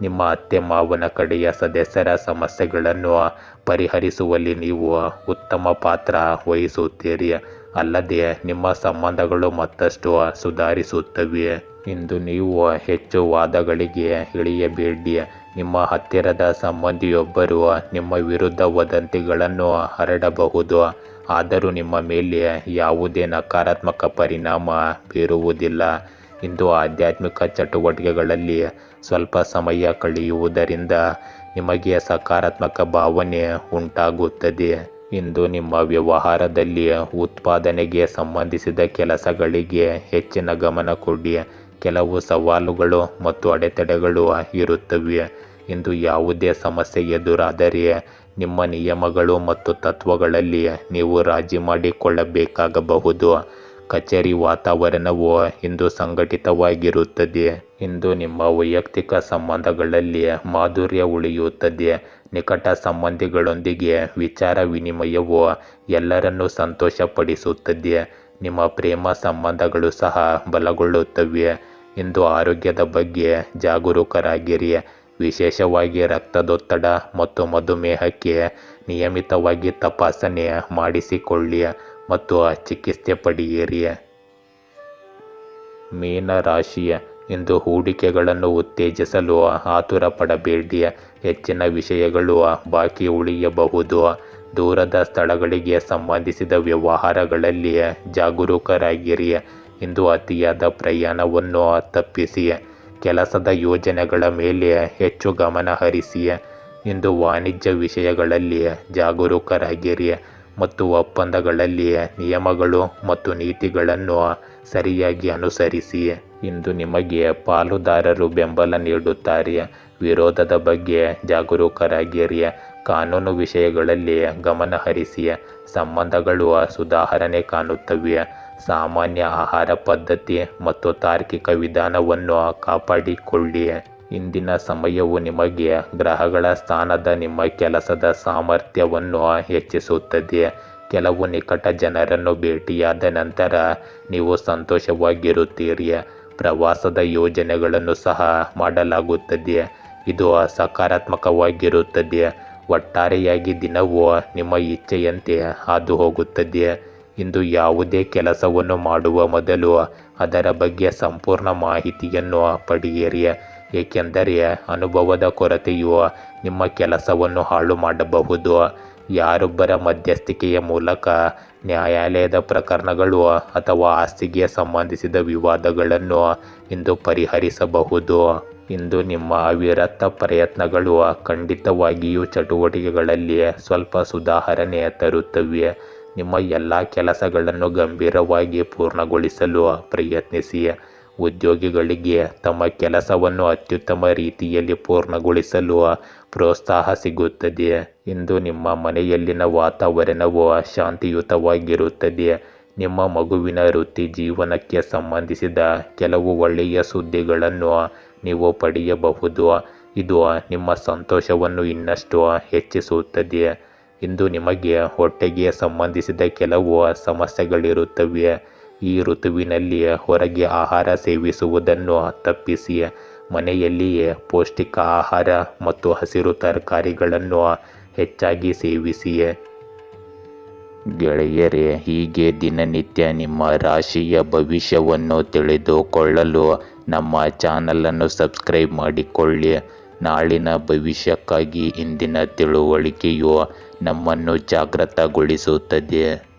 Speaker 1: ನಿಮ್ಮ ಅತ್ತೆ ಮಾವನ ಕಡೆಯ ಸದಸ್ಯರ ಸಮಸ್ಯೆಗಳನ್ನು ಪರಿಹರಿಸುವಲ್ಲಿ ನೀವು ಉತ್ತಮ ಪಾತ್ರ ವಹಿಸುತ್ತೀರಿ. ಅಲ್ಲದೆ ನಿಮ್ಮ ಸಂಬಂಧಗಳು ಮತ್ತಷ್ಟು ಸುಧಾರಿಸುತ್ತವೆ. ಇಂದು ನೀವು ಹೆಚ್ಚು ವಾದಗಳಿಗೆ ಇಳಿಯಬೇಡಿ. ನಿಮ್ಮ ಹತ್ತಿರದ ಸಂಬಂಧಿಯೊಬ್ಬರು ನಿಮ್ಮ ವಿರುದ್ಧ ವದಂತಿಗಳನ್ನು ಹರಡಬಹುದು, ಆದರೂ ನಿಮ್ಮ ಮೇಲೆ ಯಾವುದೇ ನಕಾರಾತ್ಮಕ ಪರಿಣಾಮ ಬೀರುವುದಿಲ್ಲ. ಇಂದು ಆಧ್ಯಾತ್ಮಿಕ ಚಟುವಟಿಕೆಗಳಲ್ಲಿ ಸ್ವಲ್ಪ ಸಮಯ ಕಳೆಯುವುದರಿಂದ ನಿಮಗೆ ಸಕಾರಾತ್ಮಕ ಭಾವನೆ ಉಂಟಾಗುತ್ತದೆ. ಇಂದು ನಿಮ್ಮ ವ್ಯವಹಾರದಲ್ಲಿ ಉತ್ಪಾದನೆಗೆ ಸಂಬಂಧಿಸಿದ ಕೆಲಸಗಳಿಗೆ ಹೆಚ್ಚಿನ ಗಮನ ಕೊಡಿ. ಕೆಲವು ಸವಾಲುಗಳು ಮತ್ತು ಅಡೆತಡೆಗಳು ಇರುತ್ತವೆ. ಇಂದು ಯಾವುದೇ ಸಮಸ್ಯೆ ಎದುರಾದರೆ ನಿಮ್ಮ ನಿಯಮಗಳು ಮತ್ತು ತತ್ವಗಳಲ್ಲಿ ನೀವು ರಾಜಿ ಮಾಡಿಕೊಳ್ಳಬೇಕಾಗಬಹುದು. ಕಚೇರಿ ವಾತಾವರಣವು ಇಂದು ಸಂಘಟಿತವಾಗಿರುತ್ತದೆ. ಇಂದು ನಿಮ್ಮ ವೈಯಕ್ತಿಕ ಸಂಬಂಧಗಳಲ್ಲಿ ಮಾಧುರ್ಯ ಉಳಿಯುತ್ತದೆ. ನಿಕಟ ಸಂಬಂಧಿಗಳೊಂದಿಗೆ ವಿಚಾರ ವಿನಿಮಯವು ಎಲ್ಲರನ್ನೂ ಸಂತೋಷಪಡಿಸುತ್ತದೆ. ನಿಮ್ಮ ಪ್ರೇಮ ಸಂಬಂಧಗಳು ಸಹ ಬಲಗೊಳ್ಳುತ್ತವೆ. ಇಂದು ಆರೋಗ್ಯದ ಬಗ್ಗೆ ಜಾಗರೂಕರಾಗಿರಿ. ವಿಶೇಷವಾಗಿ ರಕ್ತದೊತ್ತಡ ಮತ್ತು ಮಧುಮೇಹಕ್ಕೆ ನಿಯಮಿತವಾಗಿ ತಪಾಸಣೆ ಮಾಡಿಸಿಕೊಳ್ಳಿ ಮತ್ತು ಚಿಕಿತ್ಸೆ ಪಡೆಯಿರಿ. ಮೀನ ರಾಶಿ, ಇಂದು ಹೂಡಿಕೆಗಳನ್ನು ಉತ್ತೇಜಿಸಲು ಆತುರ ಪಡಬೇಡಿ. ಹೆಚ್ಚಿನ ವಿಷಯಗಳು ಬಾಕಿ ಉಳಿಯಬಹುದು. ದೂರದ ಸ್ಥಳಗಳಿಗೆ ಸಂಬಂಧಿಸಿದ ವ್ಯವಹಾರಗಳಲ್ಲಿ ಜಾಗರೂಕರಾಗಿರಿ. ಇಂದು ಅತಿಯಾದ ಪ್ರಯಾಣವನ್ನು ತಪ್ಪಿಸಿ. ಕೆಲಸದ ಯೋಜನೆಗಳ ಮೇಲೆ ಹೆಚ್ಚು ಗಮನ ಹರಿಸಿ. ಇಂದು ವಾಣಿಜ್ಯ ವಿಷಯಗಳಲ್ಲಿ ಜಾಗರೂಕರಾಗಿರಿ ಮತ್ತು ಒಪ್ಪಂದಗಳಲ್ಲಿ ನಿಯಮಗಳು ಮತ್ತು ನೀತಿಗಳನ್ನು ಸರಿಯಾಗಿ ಅನುಸರಿಸಿ. ಇಂದು ನಿಮಗೆ ಪಾಲುದಾರರು ಬೆಂಬಲ ನೀಡುತ್ತಾರೆ. ವಿರೋಧದ ಬಗ್ಗೆ ಜಾಗರೂಕರಾಗಿರಿ. ಕಾನೂನು ವಿಷಯಗಳಲ್ಲಿ ಗಮನ ಹರಿಸಿ. ಸಂಬಂಧಗಳು ಸುಧಾರಣೆ ಕಾಣುತ್ತವೆ. ಸಾಮಾನ್ಯ ಆಹಾರ ಪದ್ಧತಿ ಮತ್ತು ತಾರ್ಕಿಕ ವಿಧಾನವನ್ನು ಕಾಪಾಡಿಕೊಳ್ಳಿ. ಇಂದಿನ ಸಮಯವು ನಿಮಗೆ ಗ್ರಹಗಳ ಸ್ಥಾನದ ನಿಮ್ಮ ಕೆಲಸದ ಸಾಮರ್ಥ್ಯವನ್ನು ಹೆಚ್ಚಿಸುತ್ತದೆ. ಕೆಲವು ನಿಕಟ ಜನರನ್ನು ಭೇಟಿಯಾದ ನಂತರ ನೀವು ಸಂತೋಷವಾಗಿರುತ್ತೀರಿ. ಪ್ರವಾಸದ ಯೋಜನೆಗಳನ್ನು ಸಹ ಮಾಡಲಾಗುತ್ತದೆ. ಇದು ಸಕಾರಾತ್ಮಕವಾಗಿರುತ್ತದೆ. ಒಟ್ಟಾರೆಯಾಗಿ ದಿನವು ನಿಮ್ಮ ಇಚ್ಛೆಯಂತೆ ಹಾದು ಹೋಗುತ್ತದೆ. ಇಂದು ಯಾವುದೇ ಕೆಲಸವನ್ನು ಮಾಡುವ ಮೊದಲು ಅದರ ಬಗ್ಗೆ ಸಂಪೂರ್ಣ ಮಾಹಿತಿಯನ್ನು ಪಡೆಯಿರಿ, ಏಕೆಂದರೆ ಅನುಭವದ ಕೊರತೆಯು ನಿಮ್ಮ ಕೆಲಸವನ್ನು ಹಾಳು ಮಾಡಬಹುದು. ಯಾರೊಬ್ಬರ ಮಧ್ಯಸ್ಥಿಕೆಯ ಮೂಲಕ ನ್ಯಾಯಾಲಯದ ಪ್ರಕರಣಗಳು ಅಥವಾ ಆಸ್ತಿಗೆ ಸಂಬಂಧಿಸಿದ ವಿವಾದಗಳನ್ನು ಇಂದು ಪರಿಹರಿಸಬಹುದು. ಇಂದು ನಿಮ್ಮ ಅವಿರತ ಪ್ರಯತ್ನಗಳು ಖಂಡಿತವಾಗಿಯೂ ಚಟುವಟಿಕೆಗಳಲ್ಲಿ ಸ್ವಲ್ಪ ಸುಧಾರಣೆ ತರುತ್ತವೆ. ನಿಮ್ಮ ಎಲ್ಲ ಕೆಲಸಗಳನ್ನು ಗಂಭೀರವಾಗಿ ಪೂರ್ಣಗೊಳಿಸಲು ಪ್ರಯತ್ನಿಸಿ. ಉದ್ಯೋಗಿಗಳಿಗೆ ತಮ್ಮ ಕೆಲಸವನ್ನು ಅತ್ಯುತ್ತಮ ರೀತಿಯಲ್ಲಿ ಪೂರ್ಣಗೊಳಿಸಲು ಪ್ರೋತ್ಸಾಹ ಸಿಗುತ್ತದೆ. ಇಂದು ನಿಮ್ಮ ಮನೆಯಲ್ಲಿನ ವಾತಾವರಣವು ಶಾಂತಿಯುತವಾಗಿರುತ್ತದೆ. ನಿಮ್ಮ ಮಗುವಿನ ವೃತ್ತಿ ಜೀವನಕ್ಕೆ ಸಂಬಂಧಿಸಿದ ಕೆಲವು ಒಳ್ಳೆಯ ಸುದ್ದಿಗಳನ್ನು ನೀವು ಪಡೆಯಬಹುದು. ಇದು ನಿಮ್ಮ ಸಂತೋಷವನ್ನು ಇನ್ನಷ್ಟು ಹೆಚ್ಚಿಸುತ್ತದೆ. ಇಂದು ನಿಮಗೆ ಹೊಟ್ಟೆಗೆ ಸಂಬಂಧಿಸಿದ ಕೆಲವು ಸಮಸ್ಯೆಗಳಿರುತ್ತವೆ. ಈ ಋತುವಿನಲ್ಲಿ ಹೊರಗೆ ಆಹಾರ ಸೇವಿಸುವುದನ್ನು ತಪ್ಪಿಸಿ. ಮನೆಯಲ್ಲಿಯೇ ಪೌಷ್ಟಿಕ ಆಹಾರ ಮತ್ತು ಹಸಿರು ತರಕಾರಿಗಳನ್ನು ಹೆಚ್ಚಾಗಿ ಸೇವಿಸಿ. ಗೆಳೆಯರೇ, ಹೀಗೆ ದಿನನಿತ್ಯ ನಿಮ್ಮ ರಾಶಿಯ ಭವಿಷ್ಯವನ್ನು ತಿಳಿದುಕೊಳ್ಳಲು ನಮ್ಮ ಚಾನಲನ್ನು ಸಬ್ಸ್ಕ್ರೈಬ್ ಮಾಡಿಕೊಳ್ಳಿ. ನಾಳಿನ ಭವಿಷ್ಯಕ್ಕಾಗಿ ಇಂದಿನ ತಿಳುವಳಿಕೆಯು ನಮ್ಮನ್ನು ಜಾಗೃತಗೊಳಿಸುತ್ತದೆ.